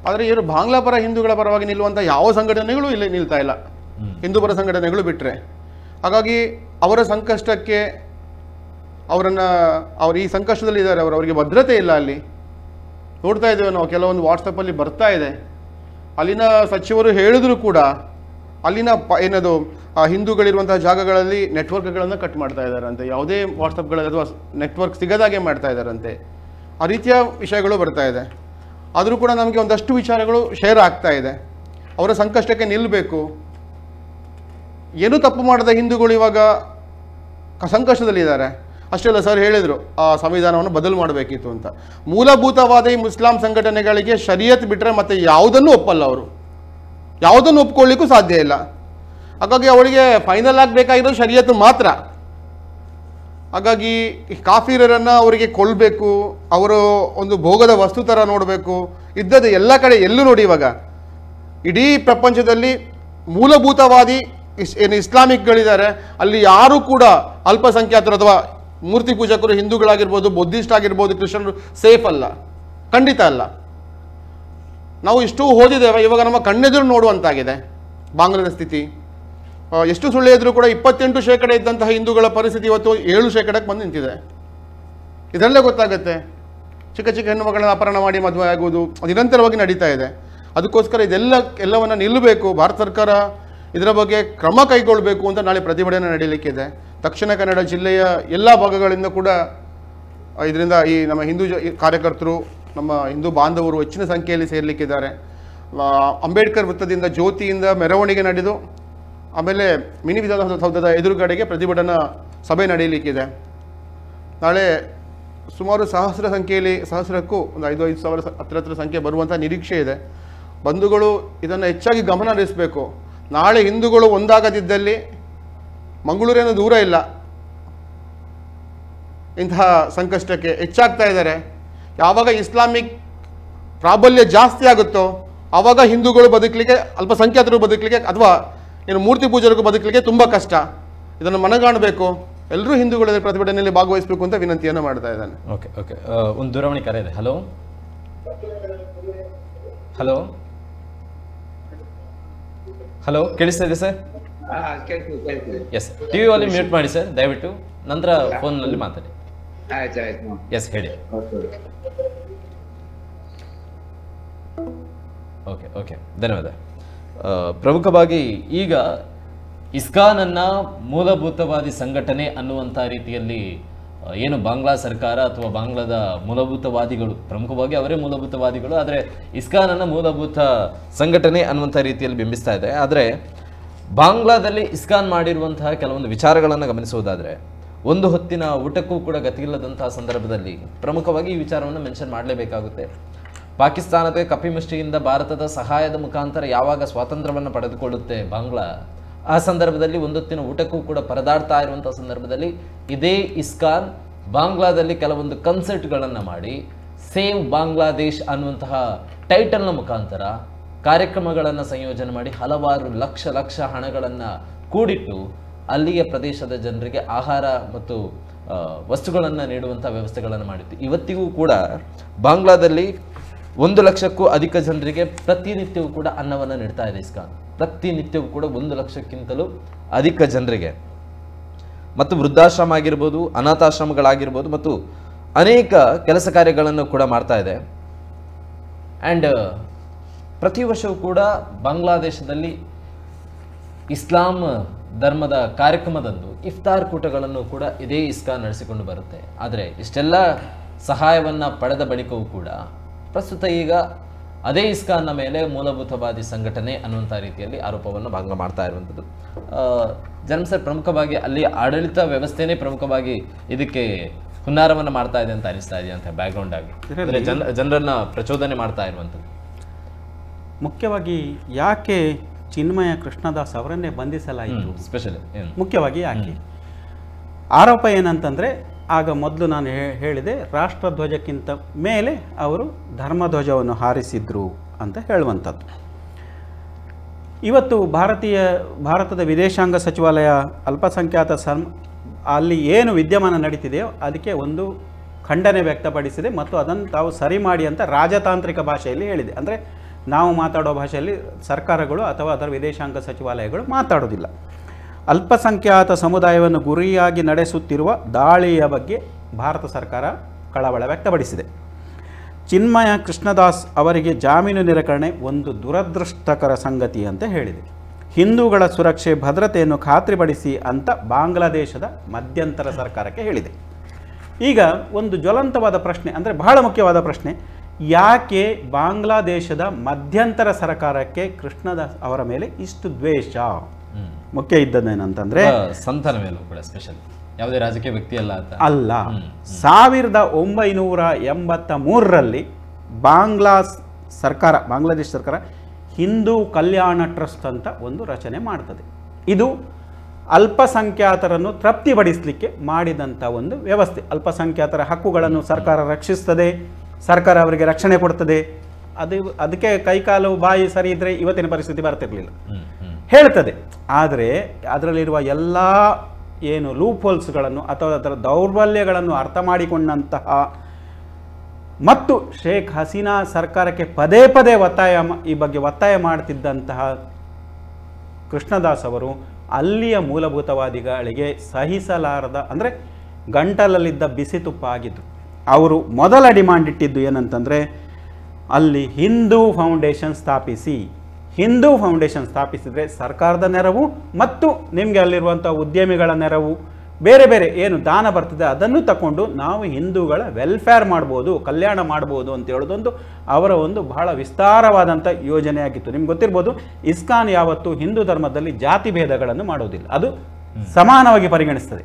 Speaker 4: ಆದರೆ ಇವರು ಬಾಂಗ್ಲಾ ಪರ ಹಿಂದೂಗಳ ಪರವಾಗಿ ನಿಲ್ಲುವಂಥ ಯಾವ ಸಂಘಟನೆಗಳು ಇಲ್ಲಿ ನಿಲ್ತಾ ಇಲ್ಲ, ಹಿಂದೂ ಪರ ಸಂಘಟನೆಗಳು ಬಿಟ್ಟರೆ. ಹಾಗಾಗಿ ಅವರ ಸಂಕಷ್ಟಕ್ಕೆ ಅವರು ಈ ಸಂಕಷ್ಟದಲ್ಲಿ ಇದ್ದಾರೆ, ಅವರಿಗೆ ಭದ್ರತೆ ಇಲ್ಲ. ಅಲ್ಲಿ ನೋಡ್ತಾ ಇದ್ದೇವೆ ನಾವು, ಕೆಲವೊಂದು ವಾಟ್ಸಪ್ಪಲ್ಲಿ ಬರ್ತಾ ಇದೆ, ಅಲ್ಲಿನ ಸಚಿವರು ಹೇಳಿದ್ರು ಕೂಡ ಅಲ್ಲಿನ ಏನದು ಹಿಂದೂಗಳಿರುವಂತಹ ಜಾಗಗಳಲ್ಲಿ ನೆಟ್ವರ್ಕ್ಗಳನ್ನು ಕಟ್ ಮಾಡ್ತಾ ಇದ್ದಾರಂತೆ, ಯಾವುದೇ ವಾಟ್ಸಪ್ಗಳಲ್ಲಿ ಅಥವಾ ನೆಟ್ವರ್ಕ್ ಸಿಗದಾಗೆ ಮಾಡ್ತಾ ಇದ್ದಾರಂತೆ. ಆ ರೀತಿಯ ವಿಷಯಗಳು ಬರ್ತಾ ಇದೆ. ಆದರೂ ಕೂಡ ನಮಗೆ ಒಂದಷ್ಟು ವಿಚಾರಗಳು ಶೇರ್ ಆಗ್ತಾ ಇದೆ. ಅವರ ಸಂಕಷ್ಟಕ್ಕೆ ನಿಲ್ಲಬೇಕು. ಏನೂ ತಪ್ಪು ಮಾಡದ ಹಿಂದೂಗಳು ಇವಾಗ ಸಂಕಷ್ಟದಲ್ಲಿದ್ದಾರೆ. ಅಷ್ಟೇ ಅಲ್ಲ, ಸರ್ ಹೇಳಿದರು ಆ ಸಂವಿಧಾನವನ್ನು ಬದಲು ಮಾಡಬೇಕಿತ್ತು ಅಂತ. ಮೂಲಭೂತವಾದ ಈ ಮುಸ್ಲಾಂ ಸಂಘಟನೆಗಳಿಗೆ ಶರಿಯತ್ ಬಿಟ್ಟರೆ ಮತ್ತೆ ಯಾವುದನ್ನು ಒಪ್ಪಲ್ಲ ಅವರು, ಯಾವುದನ್ನು ಒಪ್ಕೊಳ್ಳಿಕ್ಕೂ ಸಾಧ್ಯ ಇಲ್ಲ. ಹಾಗಾಗಿ ಅವಳಿಗೆ ಫೈನಲ್ ಆಗಬೇಕಾಗಿರೋದು ಶರಿಯತ್ ಮಾತ್ರ. ಹಾಗಾಗಿ ಕಾಫಿರರನ್ನು ಅವರಿಗೆ ಕೊಲ್ಲಬೇಕು, ಅವರು ಒಂದು ಭೋಗದ ವಸ್ತು ಥರ ನೋಡಬೇಕು. ಇದ್ದದ್ದು ಎಲ್ಲ ಕಡೆ ಎಲ್ಲೂ ನೋಡಿ, ಇವಾಗ ಇಡೀ ಪ್ರಪಂಚದಲ್ಲಿ ಮೂಲಭೂತವಾದಿ ಏನು ಇಸ್ಲಾಮಿಕ್ಗಳಿದ್ದಾರೆ, ಅಲ್ಲಿ ಯಾರೂ ಕೂಡ ಅಲ್ಪಸಂಖ್ಯಾತರು ಅಥವಾ ಮೂರ್ತಿ ಪೂಜಕರು ಹಿಂದೂಗಳಾಗಿರ್ಬೋದು, ಬುದ್ಧಿಸ್ಟ್ ಆಗಿರ್ಬೋದು, ಕ್ರಿಶ್ಚಿಯನ್ರು ಸೇಫ್ ಅಲ್ಲ, ಖಂಡಿತ ಅಲ್ಲ. ನಾವು ಇಷ್ಟು ಓದಿದ್ದೇವೆ, ಇವಾಗ ನಮ್ಮ ಕಣ್ಣೆದುರು ನೋಡುವಂತಾಗಿದೆ ಬಾಂಗ್ಲಾದ ಸ್ಥಿತಿ. ಎಷ್ಟು ಸುಳ್ಳು ಇದ್ರೂ ಕೂಡ 28% ಇದ್ದಂತಹ ಹಿಂದೂಗಳ ಪರಿಸ್ಥಿತಿ ಇವತ್ತು 7% ಬಂದು ನಿಂತಿದೆ. ಇದರಲ್ಲೇ ಗೊತ್ತಾಗುತ್ತೆ. ಚಿಕ್ಕ ಚಿಕ್ಕ ಹೆಣ್ಣು ಮಕ್ಕಳನ್ನ ಅಪಹರಣ ಮಾಡಿ ಮದುವೆ ಆಗುವುದು ನಿರಂತರವಾಗಿ ನಡೀತಾ ಇದೆ. ಅದಕ್ಕೋಸ್ಕರ ಎಲ್ಲವನ್ನ ನಿಲ್ಲಬೇಕು. ಭಾರತ ಸರ್ಕಾರ ಇದರ ಬಗ್ಗೆ ಕ್ರಮ ಕೈಗೊಳ್ಳಬೇಕು ಅಂತ ನಾಳೆ ಪ್ರತಿಭಟನೆ ನಡೆಯಲಿಕ್ಕಿದೆ. ದಕ್ಷಿಣ ಕನ್ನಡ ಜಿಲ್ಲೆಯ ಎಲ್ಲ ಭಾಗಗಳಿಂದ ಕೂಡ ಇದರಿಂದ ಈ ನಮ್ಮ ಹಿಂದೂ ಕಾರ್ಯಕರ್ತರು, ನಮ್ಮ ಹಿಂದೂ ಬಾಂಧವರು ಹೆಚ್ಚಿನ ಸಂಖ್ಯೆಯಲ್ಲಿ ಸೇರಲಿಕ್ಕಿದ್ದಾರೆ. ಅಂಬೇಡ್ಕರ್ ವೃತ್ತದಿಂದ ಜ್ಯೋತಿಯಿಂದ ಮೆರವಣಿಗೆ ನಡೆದು ಆಮೇಲೆ ಮಿನಿ ವಿಧಾನಸೌಧದ ಎದುರುಗಡೆಗೆ ಪ್ರತಿಭಟನಾ ಸಭೆ ನಡೆಯಲಿಕ್ಕಿದೆ. ನಾಳೆ ಸುಮಾರು ಸಹಸ್ರಕ್ಕೂ ಒಂದು 5,000 ಹತ್ತಿರ ಸಂಖ್ಯೆ ಬರುವಂಥ ನಿರೀಕ್ಷೆ ಇದೆ. ಬಂಧುಗಳು ಇದನ್ನು ಹೆಚ್ಚಾಗಿ ಗಮನ ಹರಿಸಬೇಕು. ನಾಳೆ ಹಿಂದೂಗಳು ಒಂದಾಗದಿದ್ದಲ್ಲಿ ಮಂಗಳೂರೇನು ದೂರ ಇಲ್ಲ, ಇಂತಹ ಸಂಕಷ್ಟಕ್ಕೆ ಹೆಚ್ಚಾಗ್ತಾ ಇದ್ದಾರೆ. ಯಾವಾಗ ಇಸ್ಲಾಮಿಕ್ ಪ್ರಾಬಲ್ಯ ಜಾಸ್ತಿ ಆಗುತ್ತೋ ಆವಾಗ ಹಿಂದೂಗಳು ಬದುಕಲಿಕ್ಕೆ, ಅಲ್ಪಸಂಖ್ಯಾತರು ಬದುಕಲಿಕ್ಕೆ ಅಥವಾ ಏನು ಮೂರ್ತಿ ಪೂಜರಿಗೂ ಬದುಕಲಿಕ್ಕೆ ತುಂಬ ಕಷ್ಟ. ಇದನ್ನು ಮನಗಾಣಬೇಕು. ಎಲ್ಲರೂ ಹಿಂದೂಗಳ ಪ್ರತಿಭಟನೆಯಲ್ಲಿ ಭಾಗವಹಿಸಬೇಕು ಅಂತ ವಿನಂತಿಯನ್ನು ಮಾಡ್ತಾ ಇದ್ದಾನೆ.
Speaker 1: ಓಕೆ ಓಕೆ ಒಂದು ದೂರವಾಣಿ ಕರೆ ಇದೆ. ಹಲೋ ಹಲೋ ಹಲೋ, ಕೇಳಿಸ್ತಾ ಇದೆ sir? Yes, TV volume mute ಮಾಡಿ ಸರ್ ದಯವಿಟ್ಟು, ನಂತರ ಫೋನ್ನಲ್ಲಿ ಮಾತಾಡಿ. ಎಸ್, ಹೇಳಿ. ಓಕೆ ಓಕೆ, ಧನ್ಯವಾದ. ಪ್ರಮುಖವಾಗಿ ಈಗ ಇಸ್ಕಾನನ್ನು ಮೂಲಭೂತವಾದಿ ಸಂಘಟನೆ ಅನ್ನುವಂಥ ರೀತಿಯಲ್ಲಿ ಏನು ಬಾಂಗ್ಲಾ ಸರ್ಕಾರ ಅಥವಾ ಬಾಂಗ್ಲಾದ ಮೂಲಭೂತವಾದಿಗಳು, ಪ್ರಮುಖವಾಗಿ ಅವರೇ ಮೂಲಭೂತವಾದಿಗಳು, ಆದರೆ ಇಸ್ಕಾನನ್ನು ಮೂಲಭೂತ ಸಂಘಟನೆ ಅನ್ನುವಂಥ ರೀತಿಯಲ್ಲಿ ಬಿಂಬಿಸ್ತಾ ಇದೆ. ಆದರೆ ಬಾಂಗ್ಲಾದಲ್ಲಿ ಇಸ್ಕಾನ್ ಮಾಡಿರುವಂತಹ ಕೆಲವೊಂದು ವಿಚಾರಗಳನ್ನು ಗಮನಿಸುವುದಾದರೆ, ಒಂದು ಹೊತ್ತಿನ ಊಟಕ್ಕೂ ಕೂಡ ಗತಿಯಿಲ್ಲದಂತಹ ಸಂದರ್ಭದಲ್ಲಿ ಪ್ರಮುಖವಾಗಿ ಈ ವಿಚಾರವನ್ನು ಮೆನ್ಷನ್ ಮಾಡಲೇಬೇಕಾಗುತ್ತೆ. ಪಾಕಿಸ್ತಾನದ ಕಪಿಮುಷ್ಟಿಯಿಂದ ಭಾರತದ ಸಹಾಯದ ಮುಖಾಂತರ ಯಾವಾಗ ಸ್ವಾತಂತ್ರ್ಯವನ್ನು ಪಡೆದುಕೊಳ್ಳುತ್ತೆ ಬಾಂಗ್ಲಾ, ಆ ಸಂದರ್ಭದಲ್ಲಿ ಒಂದೊತ್ತಿನ ಊಟಕ್ಕೂ ಕೂಡ ಪರದಾಡ್ತಾ ಇರುವಂಥ ಸಂದರ್ಭದಲ್ಲಿ ಇದೇ ಇಸ್ಕಾನ್ ಬಾಂಗ್ಲಾದಲ್ಲಿ ಕೆಲವೊಂದು ಕನ್ಸರ್ಟ್ಗಳನ್ನು ಮಾಡಿ ಸೇವ್ ಬಾಂಗ್ಲಾದೇಶ್ ಅನ್ನುವಂತಹ ಟೈಟಲ್ನ ಮುಖಾಂತರ ಕಾರ್ಯಕ್ರಮಗಳನ್ನು ಸಂಯೋಜನೆ ಮಾಡಿ ಹಲವಾರು ಲಕ್ಷ ಹಣಗಳನ್ನು ಕೂಡಿಟ್ಟು ಅಲ್ಲಿಯ ಪ್ರದೇಶದ ಜನರಿಗೆ ಆಹಾರ ಮತ್ತು ವಸ್ತುಗಳನ್ನು ನೀಡುವಂಥ ವ್ಯವಸ್ಥೆಗಳನ್ನು ಮಾಡಿತ್ತು. ಇವತ್ತಿಗೂ ಕೂಡ ಬಾಂಗ್ಲಾದಲ್ಲಿ 1 ಲಕ್ಷಕ್ಕೂ ಅಧಿಕ ಜನರಿಗೆ ಪ್ರತಿನಿತ್ಯವೂ ಕೂಡ ಅನ್ನವನ್ನು ನೀಡ್ತಾ ಇದೆ ಇಸ್ಕಾನ್. ಪ್ರತಿನಿತ್ಯವೂ ಕೂಡ 1 ಲಕ್ಷಕ್ಕಿಂತಲೂ ಅಧಿಕ ಜನರಿಗೆ, ಮತ್ತು ವೃದ್ಧಾಶ್ರಮ ಆಗಿರ್ಬೋದು, ಅನಾಥಾಶ್ರಮಗಳಾಗಿರ್ಬೋದು, ಮತ್ತು ಅನೇಕ ಕೆಲಸ ಕಾರ್ಯಗಳನ್ನು ಕೂಡ ಮಾಡ್ತಾ ಇದೆ. ಆ್ಯಂಡ್ ಪ್ರತಿ ವರ್ಷವೂ ಕೂಡ ಬಾಂಗ್ಲಾದೇಶದಲ್ಲಿ ಇಸ್ಲಾಂ ಧರ್ಮದ ಕಾರ್ಯಕ್ರಮದಂದು ಇಫ್ತಾರ್ ಕೂಟಗಳನ್ನು ಕೂಡ ಇದೇ ಇಸ್ಕಾನ್ ನಡೆಸಿಕೊಂಡು ಬರುತ್ತೆ. ಆದರೆ ಇಷ್ಟೆಲ್ಲ ಸಹಾಯವನ್ನು ಪಡೆದ ಬಳಿಕವೂ ಕೂಡ ಪ್ರಸ್ತುತ ಈಗ ಅದೇ ಇಸ್ಕಾನ್ನ ಮೇಲೆ ಮೂಲಭೂತವಾದಿ ಸಂಘಟನೆ ಅನ್ನುವಂಥ ರೀತಿಯಲ್ಲಿ ಆರೋಪವನ್ನು ಬಾಂಗ್ಲಾ ಮಾಡ್ತಾ ಇರುವಂಥದ್ದು. ಜನ್ಮ ಸರ್, ಪ್ರಮುಖವಾಗಿ ಅಲ್ಲಿ ಆಡಳಿತ ವ್ಯವಸ್ಥೆನೇ ಪ್ರಮುಖವಾಗಿ ಇದಕ್ಕೆ ಹುನ್ನಾರವನ್ನು ಮಾಡ್ತಾ ಇದೆ ಅಂತ ಅನಿಸ್ತಾ ಇದೆಯಾ ಅಂತ ಬ್ಯಾಕ್ಗ್ರೌಂಡ್ ಆಗಿ, ಜನರನ್ನ ಪ್ರಚೋದನೆ ಮಾಡ್ತಾ ಇರುವಂಥದ್ದು?
Speaker 3: ಮುಖ್ಯವಾಗಿ ಯಾಕೆ ಚಿನ್ಮಯ ಕೃಷ್ಣದಾಸ್ ಅವರನ್ನೇ ಬಂಧಿಸಲಾಯಿತು?
Speaker 1: ಸ್ಪೆಷಲ್
Speaker 3: ಮುಖ್ಯವಾಗಿ ಯಾಕೆ ಆರೋಪ ಏನಂತಂದರೆ, ಆಗ ಮೊದಲು ನಾನು ಹೇಳಿದೆ, ರಾಷ್ಟ್ರಧ್ವಜಕ್ಕಿಂತ ಮೇಲೆ ಅವರು ಧರ್ಮಧ್ವಜವನ್ನು ಹಾರಿಸಿದ್ರು ಅಂತ ಹೇಳುವಂಥದ್ದು. ಇವತ್ತು ಭಾರತದ ವಿದೇಶಾಂಗ ಸಚಿವಾಲಯ ಅಲ್ಪಸಂಖ್ಯಾತ ಅಲ್ಲಿ ಏನು ವಿದ್ಯಮಾನ ನಡೀತಿದೆಯೋ ಅದಕ್ಕೆ ಒಂದು ಖಂಡನೆ ವ್ಯಕ್ತಪಡಿಸಿದೆ ಮತ್ತು ಅದನ್ನು ತಾವು ಸರಿ ಮಾಡಿ ಅಂತ ರಾಜತಾಂತ್ರಿಕ ಭಾಷೆಯಲ್ಲಿ ಹೇಳಿದೆ. ಅಂದರೆ ನಾವು ಮಾತಾಡೋ ಭಾಷೆಯಲ್ಲಿ ಸರ್ಕಾರಗಳು ಅಥವಾ ಅದರ ವಿದೇಶಾಂಗ ಸಚಿವಾಲಯಗಳು ಮಾತಾಡೋದಿಲ್ಲ. ಅಲ್ಪಸಂಖ್ಯಾತ ಸಮುದಾಯವನ್ನು ಗುರಿಯಾಗಿ ನಡೆಸುತ್ತಿರುವ ದಾಳಿಯ ಬಗ್ಗೆ ಭಾರತ ಸರ್ಕಾರ ಕಳವಳ ವ್ಯಕ್ತಪಡಿಸಿದೆ. ಚಿನ್ಮಯ ಕೃಷ್ಣದಾಸ್ ಅವರಿಗೆ ಜಾಮೀನು ನಿರಾಕರಣೆ ಒಂದು ದುರದೃಷ್ಟಕರ ಸಂಗತಿ ಅಂತ ಹೇಳಿದೆ. ಹಿಂದೂಗಳ ಸುರಕ್ಷೆ ಭದ್ರತೆಯನ್ನು ಖಾತ್ರಿಪಡಿಸಿ ಅಂತ ಬಾಂಗ್ಲಾದೇಶದ ಮಧ್ಯಂತರ ಸರ್ಕಾರಕ್ಕೆ ಹೇಳಿದೆ. ಈಗ ಒಂದು ಜ್ವಲಂತವಾದ ಪ್ರಶ್ನೆ, ಅಂದರೆ ಬಹಳ ಮುಖ್ಯವಾದ ಪ್ರಶ್ನೆ, ಯಾಕೆ ಬಾಂಗ್ಲಾದೇಶದ ಮಧ್ಯಂತರ ಸರ್ಕಾರಕ್ಕೆ ಕೃಷ್ಣದಾಸ್ ಅವರ ಮೇಲೆ ಇಷ್ಟು ದ್ವೇಷ? ಮುಖ್ಯ ಇದ್ದದ್ದೇನಂತಂದ್ರೆ,
Speaker 1: ಸಂತನ ಮೇಲೂ ಕೂಡ ಸ್ಪೆಷಲ್, ಯಾವುದೇ ರಾಜಕೀಯ ವ್ಯಕ್ತಿ ಅಲ್ಲ.
Speaker 3: 1983ರಲ್ಲಿ ಬಾಂಗ್ಲಾದೇಶ ಸರ್ಕಾರ ಹಿಂದೂ ಕಲ್ಯಾಣ ಟ್ರಸ್ಟ್ ಅಂತ ಒಂದು ರಚನೆ ಮಾಡ್ತದೆ. ಇದು ಅಲ್ಪಸಂಖ್ಯಾತರನ್ನು ತೃಪ್ತಿಪಡಿಸಲಿಕ್ಕೆ ಮಾಡಿದಂಥ ಒಂದು ವ್ಯವಸ್ಥೆ. ಅಲ್ಪಸಂಖ್ಯಾತರ ಹಕ್ಕುಗಳನ್ನು ಸರ್ಕಾರ ರಕ್ಷಿಸ್ತದೆ, ಸರ್ಕಾರ ಅವರಿಗೆ ರಕ್ಷಣೆ ಕೊಡ್ತದೆ. ಅದಕ್ಕೆ ಕೈಕಾಲು ಬಾಯಿ ಸರಿ ಇದ್ದರೆ ಇವತ್ತಿನ ಪರಿಸ್ಥಿತಿ ಬರ್ತಿರಲಿಲ್ಲ ಹೇಳ್ತದೆ. ಆದರೆ ಅದರಲ್ಲಿರುವ ಎಲ್ಲ ಏನು ಲೂಪ್ ಹೋಲ್ಸ್ಗಳನ್ನು ಅಥವಾ ಅದರ ದೌರ್ಬಲ್ಯಗಳನ್ನು ಅರ್ಥ ಮಾಡಿಕೊಂಡಂತಹ ಮತ್ತು ಶೇಖ್ ಹಸೀನಾ ಸರ್ಕಾರಕ್ಕೆ ಪದೇ ಪದೇ ಈ ಬಗ್ಗೆ ಒತ್ತಾಯ ಮಾಡ್ತಿದ್ದಂತಹ ಕೃಷ್ಣದಾಸ್ ಅವರು ಅಲ್ಲಿಯ ಮೂಲಭೂತವಾದಿಗಳಿಗೆ ಸಹಿಸಲಾರದ, ಅಂದರೆ ಗಂಟಲಲ್ಲಿದ್ದ ಬಿಸಿ ತುಪ್ಪ ಆಗಿದ್ದು. ಅವರು ಮೊದಲ ಡಿಮಾಂಡ್ ಇಟ್ಟಿದ್ದು ಏನಂತಂದರೆ, ಅಲ್ಲಿ ಹಿಂದೂ ಫೌಂಡೇಶನ್ ಸ್ಥಾಪಿಸಿದರೆ ಸರ್ಕಾರದ ನೆರವು ಮತ್ತು ನಿಮಗೆ ಅಲ್ಲಿರುವಂಥ ಉದ್ಯಮಿಗಳ ನೆರವು, ಬೇರೆ ಬೇರೆ ಏನು ದಾನ ಬರ್ತದೆ ಅದನ್ನು ತಗೊಂಡು ನಾವು ಹಿಂದೂಗಳ ವೆಲ್ಫೇರ್ ಮಾಡ್ಬೋದು, ಕಲ್ಯಾಣ ಮಾಡ್ಬೋದು ಅಂತ ಹೇಳೋದೊಂದು ಅವರ ಒಂದು ಬಹಳ ವಿಸ್ತಾರವಾದಂಥ ಯೋಜನೆಯಾಗಿತ್ತು. ನಿಮ್ಗೆ ಗೊತ್ತಿರ್ಬೋದು, ಇಸ್ಕಾನ್ ಯಾವತ್ತು ಹಿಂದೂ ಧರ್ಮದಲ್ಲಿ ಜಾತಿ ಭೇದಗಳನ್ನು ಮಾಡೋದಿಲ್ಲ, ಅದು ಸಮಾನವಾಗಿ ಪರಿಗಣಿಸ್ತದೆ.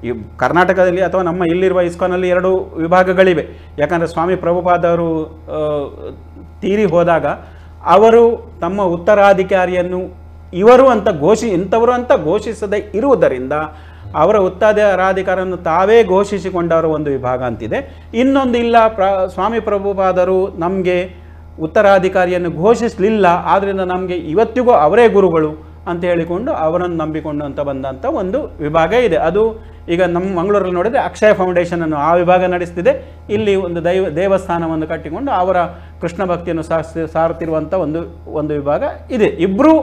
Speaker 3: ಈ ಕರ್ನಾಟಕದಲ್ಲಿ ಅಥವಾ ನಮ್ಮ ಇಲ್ಲಿರುವ ಇಸ್ಕಾನಲ್ಲಿ 2 ವಿಭಾಗಗಳಿವೆ. ಯಾಕಂದರೆ ಸ್ವಾಮಿ ಪ್ರಭುಪಾದರು ತೀರಿ ಹೋದಾಗ ಅವರು ತಮ್ಮ ಉತ್ತರಾಧಿಕಾರಿಯನ್ನು ಇಂಥವರು ಅಂತ ಘೋಷಿಸದೇ ಇರುವುದರಿಂದ ಅವರ ಉತ್ತರಾಧಿಕಾರವನ್ನು ತಾವೇ ಘೋಷಿಸಿಕೊಂಡವರ ಒಂದು ವಿಭಾಗ ಅಂತಿದೆ. ಇನ್ನೊಂದು ಇಲ್ಲ, ಸ್ವಾಮಿ ಪ್ರಭುಪಾದರು ನಮಗೆ ಉತ್ತರಾಧಿಕಾರಿಯನ್ನು ಘೋಷಿಸಲಿಲ್ಲ, ಆದ್ದರಿಂದ ನಮಗೆ ಇವತ್ತಿಗೂ ಅವರೇ ಗುರುಗಳು ಅಂತ ಹೇಳಿಕೊಂಡು ಅವರನ್ನು ನಂಬಿಕೊಂಡು ಅಂತ ಬಂದಂಥ ಒಂದು ವಿಭಾಗ ಇದೆ. ಅದು ಈಗ ನಮ್ಮ ಮಂಗಳೂರಲ್ಲಿ ನೋಡಿದರೆ ಅಕ್ಷಯ ಫೌಂಡೇಶನ್ ಅನ್ನು ಆ ವಿಭಾಗ ನಡೆಸ್ತಿದೆ. ಇಲ್ಲಿ ಒಂದು ದೇವಸ್ಥಾನವನ್ನು ಕಟ್ಟಿಕೊಂಡು ಅವರ ಕೃಷ್ಣ ಭಕ್ತಿಯನ್ನು ಸಾರುತ್ತಿರುವಂಥ ಒಂದು ವಿಭಾಗ ಇದೆ. ಇಬ್ಬರೂ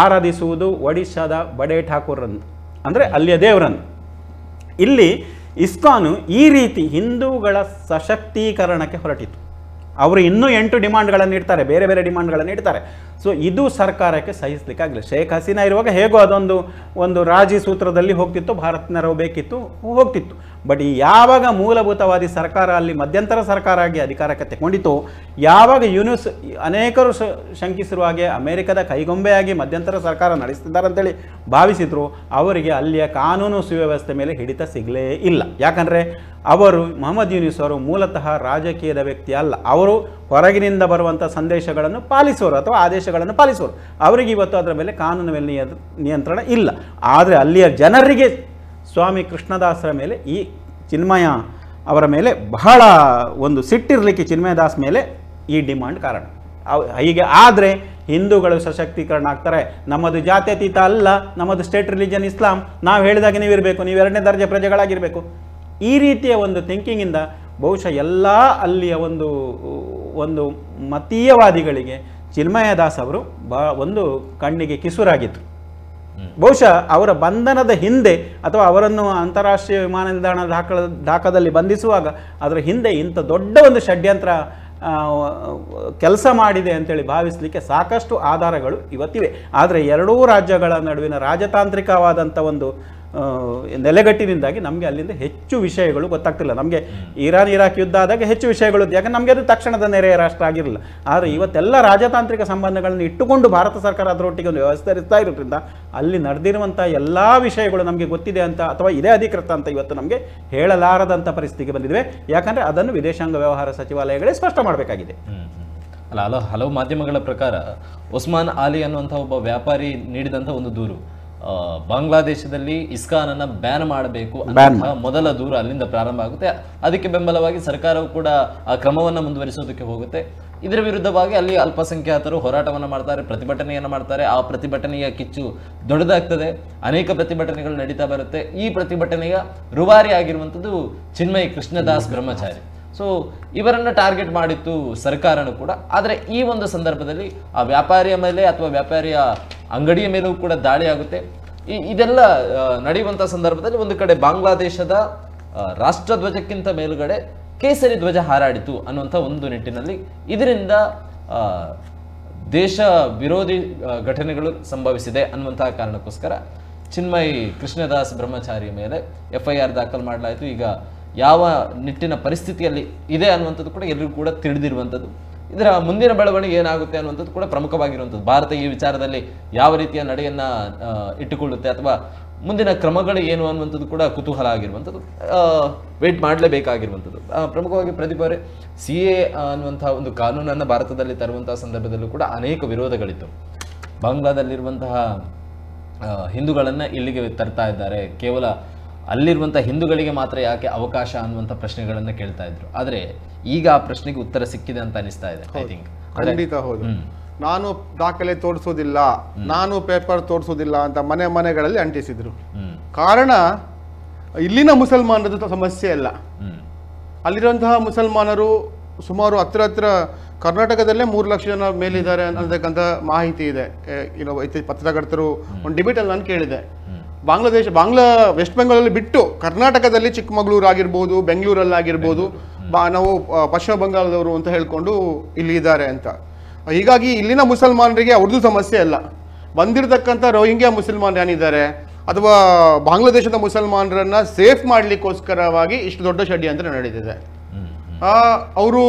Speaker 3: ಆರಾಧಿಸುವುದು ಒಡಿಶಾದ ಬಡೆ ಠಾಕೂರನ್ನು, ಅಂದರೆ ಅಲ್ಲಿಯ ದೇವರನ್ನು. ಇಲ್ಲಿ ಇಸ್ಕಾನು ಈ ರೀತಿ ಹಿಂದೂಗಳ ಸಶಕ್ತೀಕರಣಕ್ಕೆ ಹೊರಟಿತು. ಅವರು ಇನ್ನೂ 8 ಡಿಮಾಂಡ್ಗಳನ್ನು ಇಡ್ತಾರೆ, ಬೇರೆ ಬೇರೆ ಡಿಮಾಂಡ್ಗಳನ್ನು ಇಡ್ತಾರೆ. ಸೊ ಇದು ಸರ್ಕಾರಕ್ಕೆ ಸಹಿಸಲಿಕ್ಕಾಗಲಿಲ್ಲ. ಶೇಖ್ ಹಸೀನಾ ಇರುವಾಗ ಹೇಗೋ ಒಂದು ರಾಜಿ ಸೂತ್ರದಲ್ಲಿ ಹೋಗ್ತಿತ್ತು, ಭಾರತ ನೆರವು ಬೇಕಿತ್ತು, ಹೋಗ್ತಿತ್ತು. ಬಟ್ ಯಾವಾಗ ಮೂಲಭೂತವಾದಿ ಸರ್ಕಾರ ಅಲ್ಲಿ ಮಧ್ಯಂತರ ಸರ್ಕಾರ ಆಗಿ ಅಧಿಕಾರಕ್ಕೆ ತಗೊಂಡಿತು, ಯಾವಾಗ ಅನೇಕರು ಶಂಕಿಸಿರುವ ಹಾಗೆ ಅಮೆರಿಕದ ಕೈಗೊಂಬೆಯಾಗಿ ಮಧ್ಯಂತರ ಸರ್ಕಾರ ನಡೆಸ್ತಿದ್ದಾರೆ ಅಂತೇಳಿ ಭಾವಿಸಿದ್ರು, ಅವರಿಗೆ ಅಲ್ಲಿಯ ಕಾನೂನು ಸುವ್ಯವಸ್ಥೆ ಮೇಲೆ ಹಿಡಿತ ಸಿಗಲೇ ಇಲ್ಲ. ಯಾಕಂದರೆ ಮೊಹಮ್ಮದ್ ಯೂನಿಸ್ ಅವರು ಮೂಲತಃ ರಾಜಕೀಯದ ವ್ಯಕ್ತಿ ಅಲ್ಲ, ಅವರು ಹೊರಗಿನಿಂದ ಬರುವಂಥ ಸಂದೇಶಗಳನ್ನು ಪಾಲಿಸುವರು ಅಥವಾ ಆದೇಶಗಳನ್ನು ಪಾಲಿಸುವರು. ಅವರಿಗೆ ಇವತ್ತು ಅದರ ಮೇಲೆ ಕಾನೂನು ಮೇಲೆ ನಿಯಂತ್ರಣ ಇಲ್ಲ. ಆದರೆ ಅಲ್ಲಿಯ ಜನರಿಗೆ ಸ್ವಾಮಿ ಕೃಷ್ಣದಾಸರ ಮೇಲೆ, ಈ ಚಿನ್ಮಯ ಅವರ ಮೇಲೆ ಬಹಳ ಒಂದು ಸಿಟ್ಟಿರಲಿಕ್ಕೆ ಚಿನ್ಮಯದಾಸ್ ಮೇಲೆ ಈ ಡಿಮಾಂಡ್ ಕಾರಣ. ಹೀಗೆ ಆದರೆ ಹಿಂದೂಗಳು ಸಶಕ್ತೀಕರಣ ಆಗ್ತಾರೆ. ನಮ್ಮದು ಜಾತ್ಯತೀತ ಅಲ್ಲ, ನಮ್ಮದು ಸ್ಟೇಟ್ ರಿಲಿಜನ್ ಇಸ್ಲಾಂ, ನಾವು ಹೇಳಿದಾಗ ನೀವಿರಬೇಕು, ನೀವು 2ನೇ ದರ್ಜೆ ಪ್ರಜೆಗಳಾಗಿರಬೇಕು. ಈ ರೀತಿಯ ಒಂದು ಥಿಂಕಿಂಗಿಂದ ಬಹುಶಃ ಎಲ್ಲ ಅಲ್ಲಿಯ ಒಂದು ಮತೀಯವಾದಿಗಳಿಗೆ ಚಿನ್ಮಯದಾಸ್ ಅವರು ಒಂದು ಕಣ್ಣಿಗೆ ಕಿಸುರಾಗಿದ್ದರು. ಬಹುಶಃ ಅವರ ಬಂಧನದ ಹಿಂದೆ ಅಥವಾ ಅವರನ್ನು ಅಂತಾರಾಷ್ಟ್ರೀಯ ವಿಮಾನ ನಿಲ್ದಾಣ ಢಾಕಾದಲ್ಲಿ ಬಂಧಿಸುವಾಗ ಅದರ ಹಿಂದೆ ಇಂಥ ದೊಡ್ಡ ಒಂದು ಷಡ್ಯಂತ್ರ ಕೆಲಸ ಮಾಡಿದೆ ಅಂತೇಳಿ ಭಾವಿಸಲಿಕ್ಕೆ ಸಾಕಷ್ಟು ಆಧಾರಗಳು ಇವತ್ತಿವೆ. ಆದರೆ 2 ರಾಜ್ಯಗಳ ನಡುವಿನ ರಾಜತಾಂತ್ರಿಕವಾದಂಥ ಒಂದು ನೆಲೆಗಟ್ಟಿನಿಂದಾಗಿ ನಮಗೆ ಅಲ್ಲಿಂದ ಹೆಚ್ಚು ವಿಷಯಗಳು ಗೊತ್ತಾಗ್ತಿಲ್ಲ. ನಮಗೆ ಇರಾಕ್ ಯುದ್ಧ ಆದಾಗ ಹೆಚ್ಚು ವಿಷಯಗಳು, ಯಾಕಂದ್ರೆ ನಮಗೆ ಅದು ತಕ್ಷಣದ ನೆರೆಯ ರಾಷ್ಟ್ರ ಆಗಿರಲಿಲ್ಲ. ಆದರೆ ಇವತ್ತೆಲ್ಲ ರಾಜತಾಂತ್ರಿಕ ಸಂಬಂಧಗಳನ್ನು ಇಟ್ಟುಕೊಂಡು ಭಾರತ ಸರ್ಕಾರ ಅದರೊಟ್ಟಿಗೆ ಒಂದು ವ್ಯವಸ್ಥರಿಸ್ತಾ ಇರೋದ್ರಿಂದ ಅಲ್ಲಿ ನಡೆದಿರುವಂಥ ಎಲ್ಲ ವಿಷಯಗಳು ನಮಗೆ ಗೊತ್ತಿದೆ ಅಂತ ಅಥವಾ ಇದೇ ಅಧಿಕೃತ ಅಂತ ಇವತ್ತು ನಮಗೆ ಹೇಳಲಾರದಂಥ ಪರಿಸ್ಥಿತಿಗೆ ಬಂದಿವೆ. ಯಾಕಂದರೆ ಅದನ್ನು ವಿದೇಶಾಂಗ ವ್ಯವಹಾರ ಸಚಿವಾಲಯಗಳೇ ಸ್ಪಷ್ಟ ಮಾಡಬೇಕಾಗಿದೆ.
Speaker 1: ಅಲ್ಲ ಹಲವು ಮಾಧ್ಯಮಗಳ ಪ್ರಕಾರ ಒಸ್ಮಾನ್ ಆಲಿ ಅನ್ನುವಂಥ ಒಬ್ಬ ವ್ಯಾಪಾರಿ ನೀಡಿದಂಥ ಒಂದು ದೂರು, ಬಾಂಗ್ಲಾದೇಶದಲ್ಲಿ ಇಸ್ಕಾನನ್ನು ಬ್ಯಾನ್ ಮಾಡಬೇಕು ಅನ್ನುವಂತಹ ಮೊದಲ ದೂರು ಅಲ್ಲಿಂದ ಪ್ರಾರಂಭ ಆಗುತ್ತೆ. ಅದಕ್ಕೆ ಬೆಂಬಲವಾಗಿ ಸರ್ಕಾರವು ಕೂಡ ಆ ಕ್ರಮವನ್ನು ಮುಂದುವರಿಸೋದಕ್ಕೆ ಹೋಗುತ್ತೆ. ಇದರ ವಿರುದ್ಧವಾಗಿ ಅಲ್ಲಿ ಅಲ್ಪಸಂಖ್ಯಾತರು ಹೋರಾಟವನ್ನು ಮಾಡ್ತಾರೆ, ಪ್ರತಿಭಟನೆಯನ್ನು ಮಾಡ್ತಾರೆ. ಆ ಪ್ರತಿಭಟನೆಯ ಕಿಚ್ಚು ದೊಡ್ಡದಾಗ್ತದೆ, ಅನೇಕ ಪ್ರತಿಭಟನೆಗಳು ನಡೀತಾ ಬರುತ್ತೆ. ಈ ಪ್ರತಿಭಟನೆಯ ರೂವಾರಿ ಆಗಿರುವಂಥದ್ದು ಚಿನ್ಮಯ್ ಕೃಷ್ಣದಾಸ್ ಬ್ರಹ್ಮಚಾರಿ. ಸೊ ಇವರನ್ನು ಟಾರ್ಗೆಟ್ ಮಾಡಿತ್ತು ಸರ್ಕಾರನೂ ಕೂಡ. ಆದರೆ ಈ ಒಂದು ಸಂದರ್ಭದಲ್ಲಿ ಆ ವ್ಯಾಪಾರಿಯ ಮೇಲೆ ಅಥವಾ ವ್ಯಾಪಾರಿಯ ಅಂಗಡಿಯ ಮೇಲೂ ಕೂಡ ದಾಳಿ ಆಗುತ್ತೆ. ಇದೆಲ್ಲ ನಡೆಯುವಂಥ ಸಂದರ್ಭದಲ್ಲಿ ಒಂದು ಕಡೆ ಬಾಂಗ್ಲಾದೇಶದ ರಾಷ್ಟ್ರಧ್ವಜಕ್ಕಿಂತ ಮೇಲುಗಡೆ ಕೇಸರಿ ಧ್ವಜ ಹಾರಾಡಿತು ಅನ್ನುವಂಥ ಒಂದು ನಿಟ್ಟಿನಲ್ಲಿ ಇದರಿಂದ ದೇಶ ವಿರೋಧಿ ಘಟನೆಗಳು ಸಂಭವಿಸಿದೆ ಅನ್ನುವಂತಹ ಕಾರಣಕ್ಕೋಸ್ಕರ ಚಿನ್ಮಯ್ ಕೃಷ್ಣದಾಸ್ ಬ್ರಹ್ಮಚಾರಿಯ ಮೇಲೆ FIR ದಾಖಲು ಮಾಡಲಾಯಿತು. ಈಗ ಯಾವ ನಿಟ್ಟಿನ ಪರಿಸ್ಥಿತಿಯಲ್ಲಿ ಇದೆ ಅನ್ನುವಂಥದ್ದು ಕೂಡ ಎಲ್ಲರಿಗೂ ಕೂಡ ತಿಳಿದಿರುವಂಥದ್ದು. ಇದರ ಮುಂದಿನ ಬೆಳವಣಿಗೆ ಏನಾಗುತ್ತೆ ಅನ್ನುವಂಥದ್ದು ಕೂಡ ಪ್ರಮುಖವಾಗಿರುವಂಥದ್ದು. ಭಾರತ ಈ ವಿಚಾರದಲ್ಲಿ ಯಾವ ರೀತಿಯ ನಡೆಯನ್ನು ಇಟ್ಟುಕೊಳ್ಳುತ್ತೆ ಅಥವಾ ಮುಂದಿನ ಕ್ರಮಗಳು ಏನು ಅನ್ನುವಂಥದ್ದು ಕೂಡ ಕುತೂಹಲ ಆಗಿರುವಂಥದ್ದು, ವೇಟ್ ಮಾಡಲೇಬೇಕಾಗಿರುವಂಥದ್ದು. ಪ್ರಮುಖವಾಗಿ ಪ್ರದೀಪ್ ಅವರೇ, CA ಅನ್ನುವಂಥ ಒಂದು ಕಾನೂನನ್ನು ಭಾರತದಲ್ಲಿ ತರುವಂತಹ ಸಂದರ್ಭದಲ್ಲೂ ಕೂಡ ಅನೇಕ ವಿರೋಧಗಳಿತ್ತು. ಬಾಂಗ್ಲಾದಲ್ಲಿರುವಂತಹ ಹಿಂದೂಗಳನ್ನು ಇಲ್ಲಿಗೆ ತರ್ತಾ ಇದ್ದಾರೆ, ಕೇವಲ ಅಲ್ಲಿರುವಂಥ ಹಿಂದೂಗಳಿಗೆ ಮಾತ್ರ ಯಾಕೆ ಅವಕಾಶ ಅನ್ನುವಂಥ ಪ್ರಶ್ನೆಗಳನ್ನು ಕೇಳ್ತಾ ಇದ್ರು. ಆದರೆ ಈಗ ಆ ಪ್ರಶ್ನೆಗೆ ಉತ್ತರ ಸಿಕ್ಕಿದೆ ಅಂತ ಅನಿಸ್ತಾ ಇದೆ. ಐ ಥಿಂಕ್
Speaker 4: ಖಂಡಿತ ಹೌದು. ನಾನು ದಾಖಲೆ ತೋರಿಸೋದಿಲ್ಲ, ನಾನು ಪೇಪರ್ ತೋರಿಸೋದಿಲ್ಲ ಅಂತ ಮನೆಗಳಲ್ಲಿ ಅಂಟಿಸಿದ್ರು. ಕಾರಣ ಇಲ್ಲಿನ ಮುಸಲ್ಮಾನರದ್ದು ಸಮಸ್ಯೆ ಅಲ್ಲ. ಅಲ್ಲಿರುವಂತಹ ಮುಸಲ್ಮಾನರು ಸುಮಾರು ಹತ್ರ ಕರ್ನಾಟಕದಲ್ಲೇ 3 ಲಕ್ಷ ಜನ ಮೇಲಿದ್ದಾರೆ ಅನ್ನತಕ್ಕಂಥ ಮಾಹಿತಿ ಇದೆ. ಪತ್ರಕರ್ತರು ಒಂದು ಡಿಬೇಟಲ್ಲಿ ನಾನು ಕೇಳಿದೆ, ಬಾಂಗ್ಲಾ ವೆಸ್ಟ್ ಬೆಂಗಾಲಲ್ಲಿ ಬಿಟ್ಟು ಕರ್ನಾಟಕದಲ್ಲಿ ಚಿಕ್ಕಮಗಳೂರು ಆಗಿರ್ಬೋದು, ಬೆಂಗಳೂರಲ್ಲಾಗಿರ್ಬೋದು, ನಾವು ಪಶ್ಚಿಮ ಬಂಗಾಳದವರು ಅಂತ ಹೇಳ್ಕೊಂಡು ಇಲ್ಲಿ ಇದ್ದಾರೆ ಅಂತ. ಹೀಗಾಗಿ ಇಲ್ಲಿನ ಮುಸಲ್ಮಾನರಿಗೆ ಅವ್ರದ್ದು ಸಮಸ್ಯೆ ಅಲ್ಲ. ಬಂದಿರತಕ್ಕಂಥ ರೋಹಿಂಗ್ಯಾ ಮುಸಲ್ಮಾನ್ ಏನಿದ್ದಾರೆ ಅಥವಾ ಬಾಂಗ್ಲಾದೇಶದ ಮುಸಲ್ಮಾನರನ್ನ ಸೇಫ್ ಮಾಡಲಿಕ್ಕೋಸ್ಕರವಾಗಿ ಇಷ್ಟು ದೊಡ್ಡ ಷಡ್ಯಂತ್ರ ನಡೀತಿದೆ. ಅವರು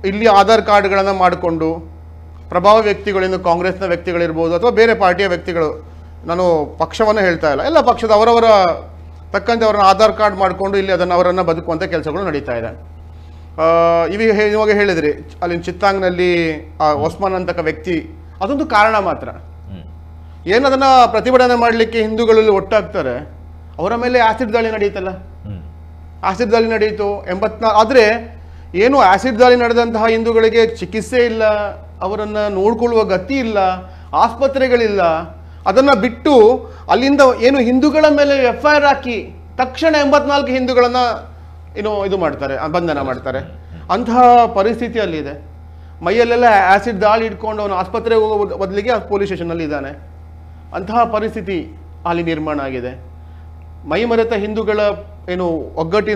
Speaker 4: ಇಲ್ಲಿ ಆಧಾರ್ ಕಾರ್ಡ್ಗಳನ್ನು ಮಾಡಿಕೊಂಡು ಪ್ರಭಾವ ವ್ಯಕ್ತಿಗಳಿಂದ ಕಾಂಗ್ರೆಸ್ನ ವ್ಯಕ್ತಿಗಳಿರ್ಬೋದು ಅಥವಾ ಬೇರೆ ಪಾರ್ಟಿಯ ವ್ಯಕ್ತಿಗಳು, ನಾನು ಪಕ್ಷವನ್ನು ಹೇಳ್ತಾ ಇಲ್ಲ, ಎಲ್ಲ ಪಕ್ಷದ ಅವರವರ ತಕ್ಕಂತೆ ಅವರನ್ನ ಆಧಾರ್ ಕಾರ್ಡ್ ಮಾಡಿಕೊಂಡು ಇಲ್ಲಿ ಅವರನ್ನು ಬದುಕುವಂಥ ಕೆಲಸಗಳು ನಡೀತಾ ಇದೆ. ಇವಾಗ ಹೇಳಿದ್ರಿ ಅಲ್ಲಿನ ಚಿತ್ತಾಂಗ್ನಲ್ಲಿ ಒಸ್ಮಾನ್ ಅಂತಕ್ಕ ವ್ಯಕ್ತಿ, ಅದೊಂದು ಕಾರಣ ಮಾತ್ರ. ಏನದನ್ನ ಪ್ರತಿಭಟನೆ ಮಾಡಲಿಕ್ಕೆ ಹಿಂದೂಗಳಲ್ಲಿ ಒಟ್ಟಾಗ್ತಾರೆ, ಅವರ ಮೇಲೆ ಆಸಿಡ್ ದಾಳಿ ನಡೀತಲ್ಲ, ಆಸಿಡ್ ದಾಳಿ ನಡೀತು 84. ಆದರೆ ಏನು ಆಸಿಡ್ ದಾಳಿ ನಡೆದಂತಹ ಹಿಂದೂಗಳಿಗೆ ಚಿಕಿತ್ಸೆ ಇಲ್ಲ, ಅವರನ್ನು ನೋಡ್ಕೊಳ್ಳುವ ಗತಿ ಇಲ್ಲ, ಆಸ್ಪತ್ರೆಗಳಿಲ್ಲ. ಅದನ್ನು ಬಿಟ್ಟು ಅಲ್ಲಿಂದ ಏನು ಹಿಂದೂಗಳ ಮೇಲೆ FIR ಹಾಕಿ ತಕ್ಷಣ 84 ಹಿಂದೂಗಳನ್ನು ಇದು ಮಾಡ್ತಾರೆ, ಬಂಧನ ಮಾಡ್ತಾರೆ. ಅಂತಹ ಪರಿಸ್ಥಿತಿ ಅಲ್ಲಿದೆ. ಮೈಯಲ್ಲೆಲ್ಲ ಆಸಿಡ್ ದಾಳಿ ಇಟ್ಕೊಂಡು ಅವನು ಆಸ್ಪತ್ರೆಗೆ ಹೋಗೋ ಬದಲಿಗೆ ಪೊಲೀಸ್ ಸ್ಟೇಷನಲ್ಲಿ ಇದ್ದಾನೆ. ಅಂತಹ ಪರಿಸ್ಥಿತಿ ಅಲ್ಲಿ ನಿರ್ಮಾಣ ಆಗಿದೆ. ಮೈ ಮರೆತ ಹಿಂದೂಗಳ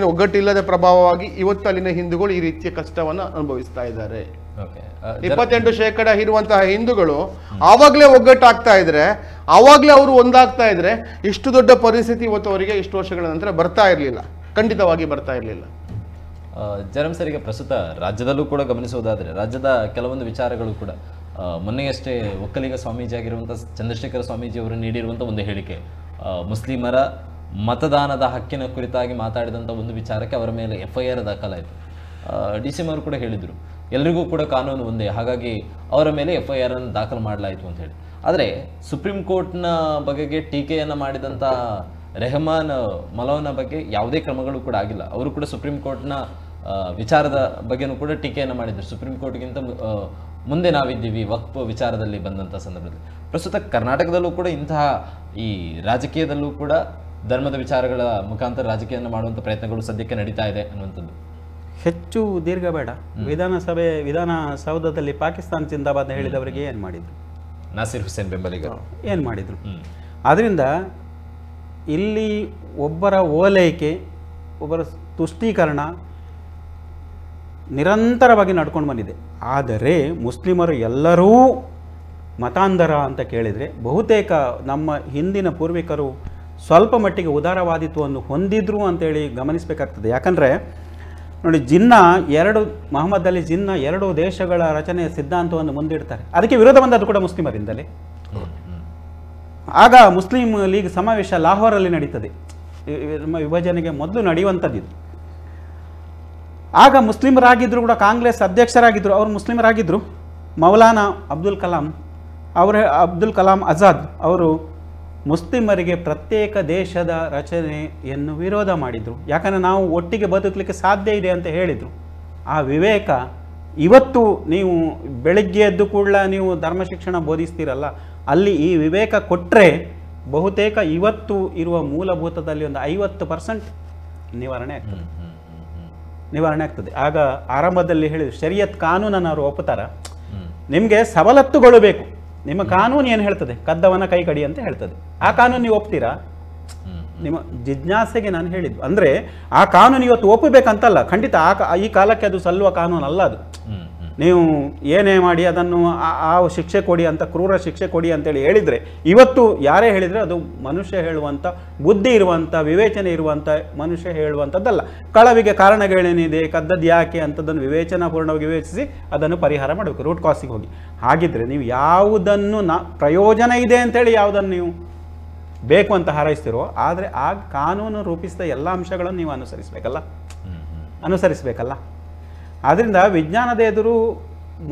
Speaker 4: ಒಗ್ಗಟ್ಟಿಲ್ಲದ ಪ್ರಭಾವವಾಗಿ ಇವತ್ತು ಅಲ್ಲಿನ ಹಿಂದೂಗಳು ಈ ರೀತಿಯ ಕಷ್ಟವನ್ನು ಅನುಭವಿಸ್ತಾ ಇದ್ದಾರೆ. 28% ಇರುವಂತಹ ಹಿಂದೂಗಳು ಆವಾಗಲೇ ಒಗ್ಗಟ್ಟಾಗ್ತಾ ಇದ್ರೆ, ಆವಾಗಲೇ ಅವರು ಒಂದಾಗ್ತಾ ಇದ್ರೆ ಇಷ್ಟು ದೊಡ್ಡ ಪರಿಸ್ಥಿತಿ ಇವತ್ತು ಅವರಿಗೆ ಇಷ್ಟು ವರ್ಷಗಳ ನಂತರ ಬರ್ತಾ ಇರಲಿಲ್ಲ, ಖಂಡಿತವಾಗಿ ಬರ್ತಾ ಇರಲಿಲ್ಲ.
Speaker 1: ಜರಂ ಸರಿಗೆ ಪ್ರಸ್ತುತ ರಾಜ್ಯದಲ್ಲೂ ಕೂಡ ಗಮನಿಸುವುದಾದರೆ ರಾಜ್ಯದ ಕೆಲವೊಂದು ವಿಚಾರಗಳು ಕೂಡ ಮೊನ್ನೆಯಷ್ಟೇ ಒಕ್ಕಲಿಗ ಸ್ವಾಮೀಜಿ ಆಗಿರುವಂಥ ಚಂದ್ರಶೇಖರ ಸ್ವಾಮೀಜಿ ಅವರು ನೀಡಿರುವಂಥ ಒಂದು ಹೇಳಿಕೆ, ಮುಸ್ಲಿಮರ ಮತದಾನದ ಹಕ್ಕಿನ ಕುರಿತಾಗಿ ಮಾತಾಡಿದಂಥ ಒಂದು ವಿಚಾರಕ್ಕೆ ಅವರ ಮೇಲೆ FIR ದಾಖಲಾಯಿತು. DCM ಅವರು ಕೂಡ ಹೇಳಿದರು ಎಲ್ರಿಗೂ ಕೂಡ ಕಾನೂನು ಒಂದೇ, ಹಾಗಾಗಿ ಅವರ ಮೇಲೆ FIR ಅನ್ನು ದಾಖಲು ಮಾಡಲಾಯಿತು ಅಂತ ಹೇಳಿ. ಆದರೆ ಸುಪ್ರೀಂ ಕೋರ್ಟ್ನ ಬಗೆಗೆ ಟೀಕೆಯನ್ನು ಮಾಡಿದಂಥ ರೆಹಮಾನ್ ಮಲೋನ ಬಗ್ಗೆ ಯಾವುದೇ ಕ್ರಮಗಳು ಕೂಡ ಆಗಿಲ್ಲ. ಅವರು ಕೂಡ ಸುಪ್ರೀಂ ಕೋರ್ಟ್ನ ವಿಚಾರದ ಬಗ್ಗೆನೂ ಕೂಡ ಟೀಕೆಯನ್ನು ಮಾಡಿದರು. ಸುಪ್ರೀಂ ಕೋರ್ಟ್ಗಿಂತ ಮುಂದೆ ನಾವಿದ್ದೀವಿ ವಕ್ಫ್ ವಿಚಾರದಲ್ಲಿ ಬಂದಂಥ ಸಂದರ್ಭದಲ್ಲಿ. ಪ್ರಸ್ತುತ ಕರ್ನಾಟಕದಲ್ಲೂ ಕೂಡ ಇಂತಹ ಈ ರಾಜಕೀಯದಲ್ಲೂ ಕೂಡ ಧರ್ಮದ ವಿಚಾರಗಳ ಮುಖಾಂತರ ರಾಜಕೀಯವನ್ನು ಮಾಡುವಂಥ ಪ್ರಯತ್ನಗಳು ಸದ್ಯಕ್ಕೆ ನಡೀತಾ ಇದೆ ಅನ್ನುವಂಥದ್ದು.
Speaker 3: ಹೆಚ್ಚು ದೀರ್ಘ ಬೇಡ. ವಿಧಾನಸೌಧದಲ್ಲಿ ಪಾಕಿಸ್ತಾನ ಜಿಂದಾಬಾದ್ ಹೇಳಿದವರಿಗೆ ಏನು ಮಾಡಿದ್ರು?
Speaker 1: ನಾಸಿರ್ ಹುಸೇನ್ ಬೆಂಬಲಿಗರು
Speaker 3: ಏನು ಮಾಡಿದರು? ಆದ್ದರಿಂದ ಇಲ್ಲಿ ಒಬ್ಬರ ಓಲೈಕೆ, ಒಬ್ಬರ ತುಷ್ಟೀಕರಣ ನಿರಂತರವಾಗಿ ನಡ್ಕೊಂಡು ಬಂದಿದೆ. ಆದರೆ ಮುಸ್ಲಿಮರು ಎಲ್ಲರೂ ಮತಾಂಧರ ಅಂತ ಕೇಳಿದರೆ ಬಹುತೇಕ ನಮ್ಮ ಹಿಂದಿನ ಪೂರ್ವಿಕರು ಸ್ವಲ್ಪ ಮಟ್ಟಿಗೆ ಉದಾರವಾದಿತ್ವವನ್ನು ಹೊಂದಿದ್ರು ಅಂತೇಳಿ ಗಮನಿಸಬೇಕಾಗ್ತದೆ. ಯಾಕಂದರೆ ನೋಡಿ, ಮೊಹಮ್ಮದ್ ಅಲಿ ಜಿನ್ನಾ 2 ದೇಶಗಳ ರಚನೆಯ ಸಿದ್ಧಾಂತವನ್ನು ಮುಂದಿಡ್ತಾರೆ. ಅದಕ್ಕೆ ವಿರೋಧ ಬಂದದ್ದು ಕೂಡ ಮುಸ್ಲಿಮರಿಂದಲೇ. ಆಗ ಮುಸ್ಲಿಂ ಲೀಗ್ ಸಮಾವೇಶ ಲಾಹೋರಲ್ಲಿ ನಡೀತದೆ, ವಿಭಜನೆಗೆ ಮೊದಲು ನಡೆಯುವಂಥದ್ದು. ಆಗ ಮುಸ್ಲಿಮರಾಗಿದ್ದರು ಕೂಡ, ಕಾಂಗ್ರೆಸ್ ಅಧ್ಯಕ್ಷರಾಗಿದ್ದರು, ಅವರು ಮುಸ್ಲಿಮರಾಗಿದ್ದರು. ಮೌಲಾನಾ ಅಬ್ದುಲ್ ಕಲಾಂ ಆಜಾದ್ ಅವರು ಮುಸ್ಲಿಮರಿಗೆ ಪ್ರತ್ಯೇಕ ದೇಶದ ರಚನೆಯನ್ನು ವಿರೋಧ ಮಾಡಿದರು. ಯಾಕಂದರೆ ನಾವು ಒಟ್ಟಿಗೆ ಬದುಕಲಿಕ್ಕೆ ಸಾಧ್ಯ ಇದೆ ಅಂತ ಹೇಳಿದರು. ಆ ವಿವೇಕ ಇವತ್ತು ನೀವು ಬೆಳಗ್ಗೆ ಎದ್ದು ಕೂಡ ನೀವು ಧರ್ಮ ಶಿಕ್ಷಣ ಬೋಧಿಸ್ತೀರಲ್ಲ, ಅಲ್ಲಿ ಈ ವಿವೇಕ ಕೊಟ್ಟರೆ ಬಹುತೇಕ ಇವತ್ತು ಇರುವ ಮೂಲಭೂತದಲ್ಲಿ ಒಂದು 50% ನಿವಾರಣೆ ಆಗ್ತದೆ. ಆಗ ಆರಂಭದಲ್ಲಿ ಹೇಳಿದ್ರು ಶರಿಯತ್ ಕಾನೂನನ್ನು ಅವರು ಒಪ್ಪುತ್ತಾರ, ನಿಮಗೆ ಸವಲತ್ತುಗಳು ಬೇಕು, ನಿಮ್ಮ ಕಾನೂನು ಏನು ಹೇಳ್ತದೆ, ಕದ್ದವನ ಕೈ ಕಡಿ ಅಂತ ಹೇಳ್ತದೆ, ಆ ಕಾನೂನು ನೀವು ಒಪ್ತೀರಾ? ನಿಮ್ಮ ಜಿಜ್ಞಾಸೆಗೆ ನಾನು ಹೇಳಿದ್ದು ಅಂದರೆ ಆ ಕಾನೂನು ಇವತ್ತು ಒಪ್ಪಬೇಕಂತಲ್ಲ, ಖಂಡಿತ ಈ ಕಾಲಕ್ಕೆ ಅದು ಸಲ್ಲುವ ಕಾನೂನು ಅಲ್ಲ ಅದು. ನೀವು ಏನೇ ಮಾಡಿ ಅದನ್ನು ಆ ಶಿಕ್ಷೆ ಕೊಡಿ ಅಂತ, ಕ್ರೂರ ಶಿಕ್ಷೆ ಕೊಡಿ ಅಂತೇಳಿ ಹೇಳಿದರೆ, ಇವತ್ತು ಯಾರೇ ಹೇಳಿದರೆ ಅದು ಮನುಷ್ಯ ಹೇಳುವಂಥ, ಬುದ್ಧಿ ಇರುವಂಥ, ವಿವೇಚನೆ ಇರುವಂಥ ಮನುಷ್ಯ ಹೇಳುವಂಥದ್ದಲ್ಲ. ಕಳವಿಗೆ ಕಾರಣಗಳೇನಿದೆ, ಕದ್ದದ್ದು ಯಾಕೆ ಅಂತದನ್ನು ವಿವೇಚನಾಪೂರ್ಣವಾಗಿ ವಿವೇಚಿಸಿ ಅದನ್ನು ಪರಿಹಾರ ಮಾಡಬೇಕು, ರೂಟ್ ಕಾಸಿಗೆ ಹೋಗಿ. ಹಾಗಿದ್ರೆ ನೀವು ಯಾವುದನ್ನು ಪ್ರಯೋಜನ ಇದೆ ಅಂತೇಳಿ ಯಾವುದನ್ನು ನೀವು ಬೇಕು ಅಂತ ಹಾರೈಸ್ತಿರೋ, ಆದರೆ ಆ ಕಾನೂನು ರೂಪಿಸಿದ ಎಲ್ಲ ಅಂಶಗಳನ್ನು ನೀವು ಅನುಸರಿಸಬೇಕಲ್ಲ. ಆದ್ದರಿಂದ ವಿಜ್ಞಾನದ ಎದುರು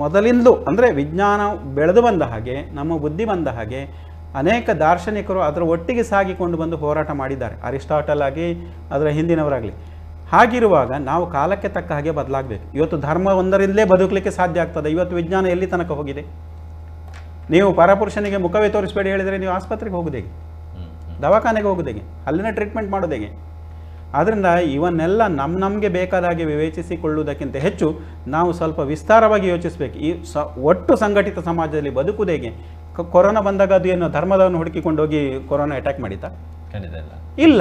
Speaker 3: ಮೊದಲಿಂದಲೂ ಅಂದರೆ ವಿಜ್ಞಾನ ಬೆಳೆದು ಬಂದ ಹಾಗೆ, ನಮ್ಮ ಬುದ್ಧಿ ಬಂದ ಹಾಗೆ ಅನೇಕ ದಾರ್ಶನಿಕರು ಅದರ ಒಟ್ಟಿಗೆ ಸಾಗಿಕೊಂಡು ಬಂದು ಹೋರಾಟ ಮಾಡಿದ್ದಾರೆ, ಅರಿಸ್ಟಾಟಲ್ ಆಗಿ ಅದರ ಹಿಂದಿನವರಾಗಲಿ. ಹಾಗಿರುವಾಗ ನಾವು ಕಾಲಕ್ಕೆ ತಕ್ಕ ಹಾಗೆ ಬದಲಾಗಬೇಕು. ಇವತ್ತು ಧರ್ಮ ಒಂದರಿಂದಲೇ ಬದುಕಲಿಕ್ಕೆ ಸಾಧ್ಯ ಆಗ್ತದೆ. ಇವತ್ತು ವಿಜ್ಞಾನ ಎಲ್ಲಿ ತನಕ ಹೋಗಿದೆ? ನೀವು ಪರಪುರುಷನಿಗೆ ಮುಖವೇ ತೋರಿಸಬೇಡಿ ಹೇಳಿದರೆ ನೀವು ಆಸ್ಪತ್ರೆಗೆ ಹೋಗೋದೇಗೆ, ದವಾಖಾನೆಗೆ ಹೋಗೋದೇಗೆ, ಅಲ್ಲಿನ ಟ್ರೀಟ್ಮೆಂಟ್ ಮಾಡೋದೇಗೆ? ಆದ್ದರಿಂದ ಇವನ್ನೆಲ್ಲ ನಮಗೆ ಬೇಕಾದಾಗೆ ವಿವೇಚಿಸಿಕೊಳ್ಳುವುದಕ್ಕಿಂತ ಹೆಚ್ಚು ನಾವು ಸ್ವಲ್ಪ ವಿಸ್ತಾರವಾಗಿ ಯೋಚಿಸಬೇಕು. ಈ ಒಟ್ಟು ಸಂಘಟಿತ ಸಮಾಜದಲ್ಲಿ ಬದುಕುವುದು ಹೇಗೆ? ಕೊರೋನಾ ಬಂದಾಗ ಅದು ಏನು ಧರ್ಮದವನ್ನು ಹುಡುಕಿಕೊಂಡು ಹೋಗಿ ಕೊರೋನಾ ಅಟ್ಯಾಕ್ ಮಾಡಿತಾ? ಇಲ್ಲ.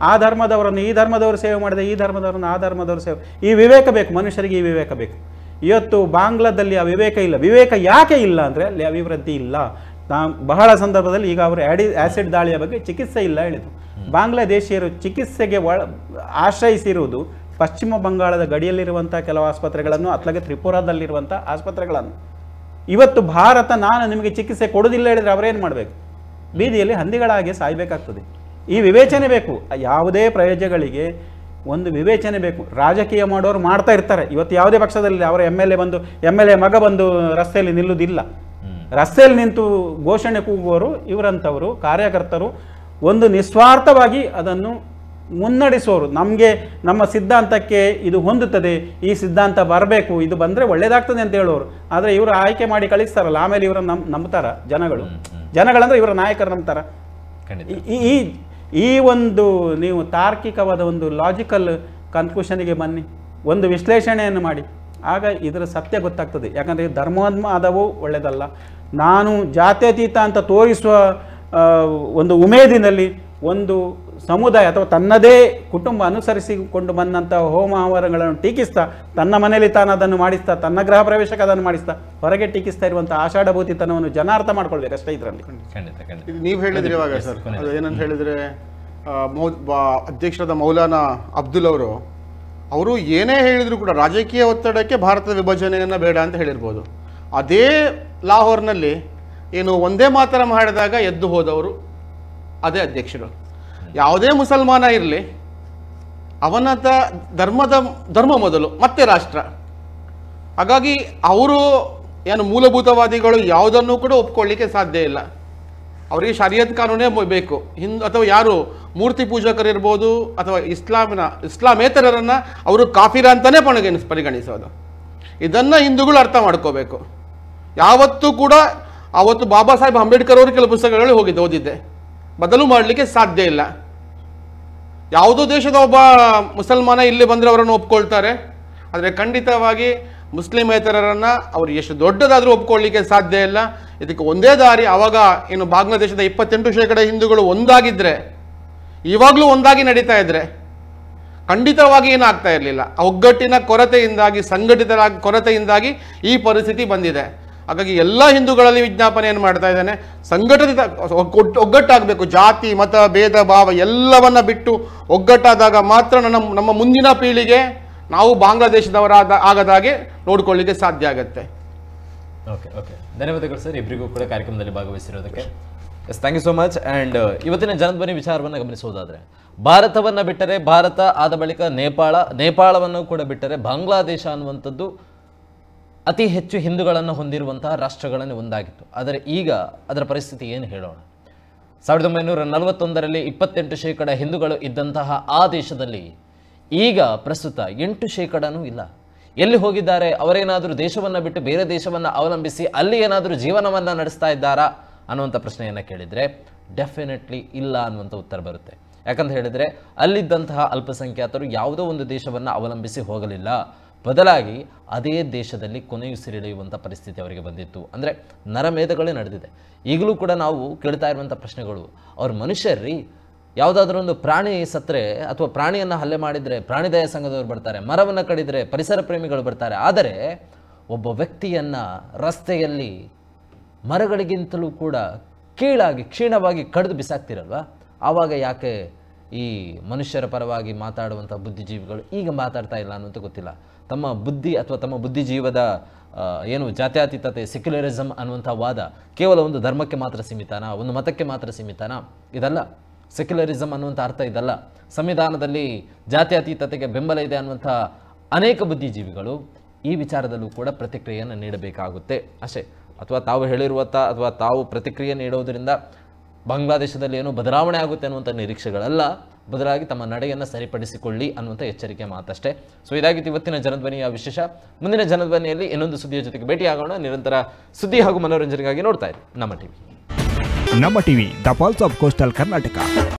Speaker 3: ಆ ಧರ್ಮದವರನ್ನು ಈ ಧರ್ಮದವರು ಸೇವೆ ಮಾಡಿದೆ, ಈ ಧರ್ಮದವರನ್ನು ಆ ಧರ್ಮದವರು ಸೇವೆ. ಈ ವಿವೇಕ ಬೇಕು, ಮನುಷ್ಯರಿಗೆ ಈ ವಿವೇಕ ಬೇಕು. ಇವತ್ತು ಬಾಂಗ್ಲಾದಲ್ಲಿ ಆ ವಿವೇಕ ಇಲ್ಲ. ವಿವೇಕ ಯಾಕೆ ಇಲ್ಲ ಅಂದರೆ ಅಲ್ಲಿ ಅಭಿವೃದ್ಧಿ ಇಲ್ಲ. ಬಹಳ ಸಂದರ್ಭದಲ್ಲಿ ಈಗ ಅವರು ಆ್ಯಸಿಡ್ ದಾಳಿಯ ಬಗ್ಗೆ ಚಿಕಿತ್ಸೆ ಇಲ್ಲ ಹೇಳಿದರು. ಬಾಂಗ್ಲಾದೇಶಿಯರು ಚಿಕಿತ್ಸೆಗೆ ಆಶ್ರಯಿಸಿರುವುದು ಪಶ್ಚಿಮ ಬಂಗಾಳದ ಗಡಿಯಲ್ಲಿರುವಂಥ ಕೆಲವು ಆಸ್ಪತ್ರೆಗಳನ್ನು, ಅತ್ಲಾಗೆ ತ್ರಿಪುರಾದಲ್ಲಿರುವಂಥ ಆಸ್ಪತ್ರೆಗಳನ್ನು. ಇವತ್ತು ಭಾರತ ನಾನು ನಿಮಗೆ ಚಿಕಿತ್ಸೆ ಕೊಡೋದಿಲ್ಲ ಹೇಳಿದರೆ ಅವರೇನು ಮಾಡಬೇಕು? ಬೀದಿಯಲ್ಲಿ ಹಂದಿಗಳಾಗಿ ಸಾಯಬೇಕಾಗ್ತದೆ. ಈ ವಿವೇಚನೆ ಬೇಕು. ಯಾವುದೇ ಪ್ರಯೋಜನಗಳಿಗೆ ಒಂದು ವಿವೇಚನೆ ಬೇಕು. ರಾಜಕೀಯ ಮಾಡೋರು ಮಾಡ್ತಾ ಇರ್ತಾರೆ. ಇವತ್ತು ಯಾವುದೇ ಪಕ್ಷದಲ್ಲಿ ಅವರ ಎಮ್ ಎಲ್ ಎ ಮಗ ಬಂದು ರಸ್ತೆಯಲ್ಲಿ ನಿಲ್ಲುವುದಿಲ್ಲ. ರಸ್ತೆಯಲ್ಲಿ ನಿಂತು ಘೋಷಣೆ ಕೂಗುವವರು ಇವರಂಥವರು ಕಾರ್ಯಕರ್ತರು ಒಂದು ನಿಸ್ವಾರ್ಥವಾಗಿ ಅದನ್ನು ಮುನ್ನಡೆಸುವವರು. ನಮ್ಮ ಸಿದ್ಧಾಂತಕ್ಕೆ ಇದು ಹೊಂದುತ್ತದೆ, ಈ ಸಿದ್ಧಾಂತ ಬರಬೇಕು, ಇದು ಬಂದರೆ ಒಳ್ಳೇದಾಗ್ತದೆ ಅಂತ ಹೇಳೋರು. ಆದರೆ ಇವರು ಆಯ್ಕೆ ಮಾಡಿ ಕಳಿಸ್ತಾರಲ್ಲ, ಆಮೇಲೆ ಇವರನ್ನು ನಂಬ್ತಾರ ಜನಗಳಂದ್ರೆ ಇವರ ನಾಯಕರು ನಂಬ್ತಾರ? ಈ ಒಂದು ನೀವು ತಾರ್ಕಿಕವಾದ ಒಂದು ಲಾಜಿಕಲ್ ಕನ್ಕ್ಲೂಷನ್ಗೆ ಬನ್ನಿ, ಒಂದು ವಿಶ್ಲೇಷಣೆಯನ್ನು ಮಾಡಿ, ಆಗ ಇದರ ಸತ್ಯ ಗೊತ್ತಾಗ್ತದೆ. ಯಾಕಂದರೆ ಧರ್ಮಾದವು ಒಳ್ಳೆಯದಲ್ಲ. ನಾನು ಜಾತ್ಯತೀತ ಅಂತ ತೋರಿಸುವ ಒಂದು ಉಮೇದಿನಲ್ಲಿ ಒಂದು ಸಮುದಾಯ ಅಥವಾ ತನ್ನದೇ ಕುಟುಂಬ ಅನುಸರಿಸಿಕೊಂಡು ಬಂದಂಥ ಹೋಮಾವರಗಳನ್ನು ಟೀಕಿಸ್ತಾ, ತನ್ನ ಮನೆಯಲ್ಲಿ ತಾನು ಅದನ್ನು ಮಾಡಿಸ್ತಾ, ತನ್ನ ಗೃಹ ಪ್ರವೇಶಕ್ಕೆ ಅದನ್ನು ಮಾಡಿಸ್ತಾ, ಹೊರಗೆ ಟೀಕಿಸ್ತಾ ಇರುವಂಥ ಆಷಾಢಭೂತಿತನವನ್ನು ಜನ ಅರ್ಥ ಮಾಡ್ಕೊಳ್ಬೇಕಷ್ಟೇ ಇದರಲ್ಲಿ.
Speaker 4: ನೀವು ಹೇಳಿದ್ರಿ ಇವಾಗ ಸರ್, ಅದು ಏನಂತ ಹೇಳಿದರೆ ಅಧ್ಯಕ್ಷರಾದ ಮೌಲಾನಾ ಅಬ್ದುಲ್ ಅವರು ಏನೇ ಹೇಳಿದ್ರು ಕೂಡ ರಾಜಕೀಯ ಒತ್ತಡಕ್ಕೆ ಭಾರತದ ವಿಭಜನೆಯನ್ನು ಬೇಡ ಅಂತ ಹೇಳಿರ್ಬೋದು. ಅದೇ ಲಾಹೋರ್ನಲ್ಲಿ ಏನು ಒಂದೇ ಮಾತರಂ ಹಾಡಿದಾಗ ಎದ್ದು ಹೋದವರು ಅದೇ ಅಧ್ಯಕ್ಷರು. ಯಾವುದೇ ಮುಸಲ್ಮಾನ ಇರಲಿ, ಅವನತ ಧರ್ಮ ಮೊದಲು ಮತ್ತೆ ರಾಷ್ಟ್ರ. ಹಾಗಾಗಿ ಅವರು ಏನು ಮೂಲಭೂತವಾದಿಗಳು ಯಾವುದನ್ನು ಕೂಡ ಒಪ್ಕೊಳ್ಳಿಕ್ಕೆ ಸಾಧ್ಯ ಇಲ್ಲ. ಅವರಿಗೆ ಶರಿಯತ್ ಕಾನೂನೇ ಬೇಕು. ಅಥವಾ ಯಾರು ಮೂರ್ತಿ ಪೂಜಕರಿರ್ಬೋದು ಅಥವಾ ಇಸ್ಲಾಮೇತರರನ್ನು ಅವರು ಕಾಫಿರ ಅಂತಲೇ ಪರಿಗಣಿಸೋದು. ಇದನ್ನು ಹಿಂದೂಗಳು ಅರ್ಥ ಮಾಡ್ಕೋಬೇಕು. ಯಾವತ್ತೂ ಕೂಡ ಅವತ್ತು ಬಾಬಾ ಸಾಹೇಬ್ ಅಂಬೇಡ್ಕರ್ ಅವರು ಕೆಲವು ಪುಸ್ತಕಗಳು ಓದಿದ್ದೆ, ಬದಲು ಮಾಡಲಿಕ್ಕೆ ಸಾಧ್ಯ ಇಲ್ಲ. ಯಾವುದೋ ದೇಶದ ಒಬ್ಬ ಮುಸಲ್ಮಾನ ಇಲ್ಲಿ ಬಂದರೆ ಅವರನ್ನು ಒಪ್ಕೊಳ್ತಾರೆ, ಆದರೆ ಖಂಡಿತವಾಗಿ ಮುಸ್ಲಿಮೇತರರನ್ನು ಅವರು ಎಷ್ಟು ದೊಡ್ಡದಾದರೂ ಒಪ್ಕೊಳ್ಳಿಕ್ಕೆ ಸಾಧ್ಯ ಇಲ್ಲ. ಇದಕ್ಕೆ ಒಂದೇ ದಾರಿ. ಆವಾಗ ಏನು ಬಾಂಗ್ಲಾದೇಶದ 28% ಹಿಂದೂಗಳು ಒಂದಾಗಿದ್ದರೆ, ಇವಾಗಲೂ ಒಂದಾಗಿ ನಡೀತಾ ಇದ್ರೆ ಖಂಡಿತವಾಗಿ ಏನಾಗ್ತಾ ಇರಲಿಲ್ಲ. ಒಗ್ಗಟ್ಟಿನ ಕೊರತೆಯಿಂದಾಗಿ, ಸಂಘಟಿತರ ಕೊರತೆಯಿಂದಾಗಿ ಈ ಪರಿಸ್ಥಿತಿ ಬಂದಿದೆ. ಹಾಗಾಗಿ ಎಲ್ಲ ಹಿಂದೂಗಳಲ್ಲಿ ವಿಜ್ಞಾಪನೆಯನ್ನು ಮಾಡ್ತಾ ಇದ್ದಾನೆ, ಸಂಘಟಿತ ಒಗ್ಗಟ್ಟಾಗಬೇಕು. ಜಾತಿ ಮತ ಭೇದ ಭಾವ ಎಲ್ಲವನ್ನ ಬಿಟ್ಟು ಒಗ್ಗಟ್ಟಾದಾಗ ಮಾತ್ರ ನಮ್ಮ ಮುಂದಿನ ಪೀಳಿಗೆ ನಾವು ಆಗದಾಗೆ ನೋಡ್ಕೊಳ್ಳಿಕ್ಕೆ ಸಾಧ್ಯ ಆಗುತ್ತೆ.
Speaker 1: ಓಕೆ ಓಕೆ, ಧನ್ಯವಾದಗಳು ಸರ್ ಇಬ್ಬರಿಗೂ ಕೂಡ ಕಾರ್ಯಕ್ರಮದಲ್ಲಿ ಭಾಗವಹಿಸಿರೋದಕ್ಕೆ. Yes, thank you so much. And ಇವತ್ತಿನ ಜನಧ್ವನಿ ವಿಚಾರವನ್ನು ಗಮನಿಸೋದಾದರೆ, ಭಾರತವನ್ನು ಬಿಟ್ಟರೆ ಭಾರತ, ಆದ ಬಳಿಕ ನೇಪಾಳವನ್ನು ಕೂಡ ಬಿಟ್ಟರೆ ಬಾಂಗ್ಲಾದೇಶ ಅನ್ನುವಂಥದ್ದು ಅತಿ ಹೆಚ್ಚು ಹಿಂದೂಗಳನ್ನು ಹೊಂದಿರುವಂತಹ ರಾಷ್ಟ್ರಗಳಲ್ಲಿ ಒಂದಾಗಿತ್ತು. ಆದರೆ ಈಗ ಅದರ ಪರಿಸ್ಥಿತಿ ಏನು ಹೇಳೋಣ. 1941ರಲ್ಲಿ 28% ಹಿಂದೂಗಳು ಇದ್ದಂತಹ ಆ ದೇಶದಲ್ಲಿ ಈಗ ಪ್ರಸ್ತುತ 8% ಇಲ್ಲ. ಎಲ್ಲಿ ಹೋಗಿದ್ದಾರೆ? ಅವರೇನಾದರೂ ದೇಶವನ್ನು ಬಿಟ್ಟು ಬೇರೆ ದೇಶವನ್ನು ಅವಲಂಬಿಸಿ ಅಲ್ಲಿ ಏನಾದರೂ ಜೀವನವನ್ನು ನಡೆಸ್ತಾ ಇದ್ದಾರಾ ಅನ್ನುವಂಥ ಪ್ರಶ್ನೆಯನ್ನು ಕೇಳಿದರೆ ಡೆಫಿನೆಟ್ಲಿ ಇಲ್ಲ ಅನ್ನುವಂಥ ಉತ್ತರ ಬರುತ್ತೆ. ಯಾಕಂತ ಹೇಳಿದರೆ ಅಲ್ಲಿದ್ದಂತಹ ಅಲ್ಪಸಂಖ್ಯಾತರು ಯಾವುದೋ ಒಂದು ದೇಶವನ್ನು ಅವಲಂಬಿಸಿ ಹೋಗಲಿಲ್ಲ, ಬದಲಾಗಿ ಅದೇ ದೇಶದಲ್ಲಿ ಕೊನೆಯುಸಿರೆಳೆಯುವಂಥ ಪರಿಸ್ಥಿತಿ ಅವರಿಗೆ ಬಂದಿತ್ತು. ಅಂದರೆ ನರಮೇಧಗಳೇ ನಡೆದಿದೆ. ಈಗಲೂ ಕೂಡ ನಾವು ಕೇಳ್ತಾ ಇರುವಂಥ ಪ್ರಶ್ನೆಗಳು, ಅವ್ರ ಮನುಷ್ಯರ್ರೀ, ಯಾವುದಾದ್ರೂ ಒಂದು ಪ್ರಾಣಿ ಸತ್ತರೆ ಅಥವಾ ಪ್ರಾಣಿಯನ್ನು ಹಲ್ಲೆ ಮಾಡಿದರೆ ಪ್ರಾಣಿದಯ ಸಂಘದವರು ಬರ್ತಾರೆ, ಮರವನ್ನು ಕಡಿದರೆ ಪರಿಸರ ಪ್ರೇಮಿಗಳು ಬರ್ತಾರೆ. ಆದರೆ ಒಬ್ಬ ವ್ಯಕ್ತಿಯನ್ನು ರಸ್ತೆಯಲ್ಲಿ ಮರಗಳಿಗಿಂತಲೂ ಕೂಡ ಕೀಳಾಗಿ ಕ್ಷೀಣವಾಗಿ ಕಡಿದು ಬಿಸಾಕ್ತಿರಲ್ವ, ಆವಾಗ ಯಾಕೆ ಈ ಮನುಷ್ಯರ ಪರವಾಗಿ ಮಾತಾಡುವಂಥ ಬುದ್ಧಿಜೀವಿಗಳು ಈಗ ಮಾತಾಡ್ತಾ ಇಲ್ಲ ಅನ್ನೋಂತ ಗೊತ್ತಿಲ್ಲ. ತಮ್ಮ ಬುದ್ಧಿ ಅಥವಾ ತಮ್ಮ ಬುದ್ಧಿಜೀವದ ಏನು ಜಾತ್ಯತೀತತೆ, ಸೆಕ್ಯುಲರಿಸಮ್ ಅನ್ನುವಂಥ ವಾದ ಕೇವಲ ಒಂದು ಧರ್ಮಕ್ಕೆ ಮಾತ್ರ ಸೀಮಿತಾನ, ಒಂದು ಮತಕ್ಕೆ ಮಾತ್ರ ಸೀಮಿತಾನ? ಇದಲ್ಲ. ಸೆಕ್ಯುಲರಿಸಮ್ ಅನ್ನುವಂಥ ಅರ್ಥ ಇದಲ್ಲ. ಸಂವಿಧಾನದಲ್ಲಿ ಜಾತ್ಯತೀತತೆಗೆ ಬೆಂಬಲ ಇದೆ ಅನ್ನುವಂಥ ಅನೇಕ ಬುದ್ಧಿಜೀವಿಗಳು ಈ ವಿಚಾರದಲ್ಲೂ ಕೂಡ ಪ್ರತಿಕ್ರಿಯೆಯನ್ನು ನೀಡಬೇಕಾಗುತ್ತೆ ಅಷ್ಟೇ. ಅಥವಾ ತಾವು ಹೇಳಿರುವಂಥ ಅಥವಾ ತಾವು ಪ್ರತಿಕ್ರಿಯೆ ನೀಡೋದರಿಂದ ಬಾಂಗ್ಲಾದೇಶದಲ್ಲಿ ಏನೋ ಬದಲಾವಣೆ ಆಗುತ್ತೆ ಅನ್ನುವಂಥ ನಿರೀಕ್ಷೆಗಳಲ್ಲ, ಬದಲಾಗಿ ತಮ್ಮ ನಡೆಯನ್ನು ಸರಿಪಡಿಸಿಕೊಳ್ಳಿ ಅನ್ನುವಂಥ ಎಚ್ಚರಿಕೆ ಮಾತಷ್ಟೇ. ಸೊ ಇದಾಗಿತ್ತು ಇವತ್ತಿನ ಜನಧ್ವನಿಯ ವಿಶೇಷ. ಮುಂದಿನ ಜನಧ್ವನಿಯಲ್ಲಿ ಇನ್ನೊಂದು ಸುದ್ದಿಯ ಜೊತೆಗೆ ಭೇಟಿಯಾಗೋಣ. ನಿರಂತರ ಸುದ್ದಿ ಹಾಗೂ ಮನೋರಂಜನೆಗಾಗಿ ನೋಡ್ತಾ ಇರಿ ನಮ್ಮ ಟಿವಿ.
Speaker 6: ನಮ್ಮ TV, the pulse of coastal Karnataka.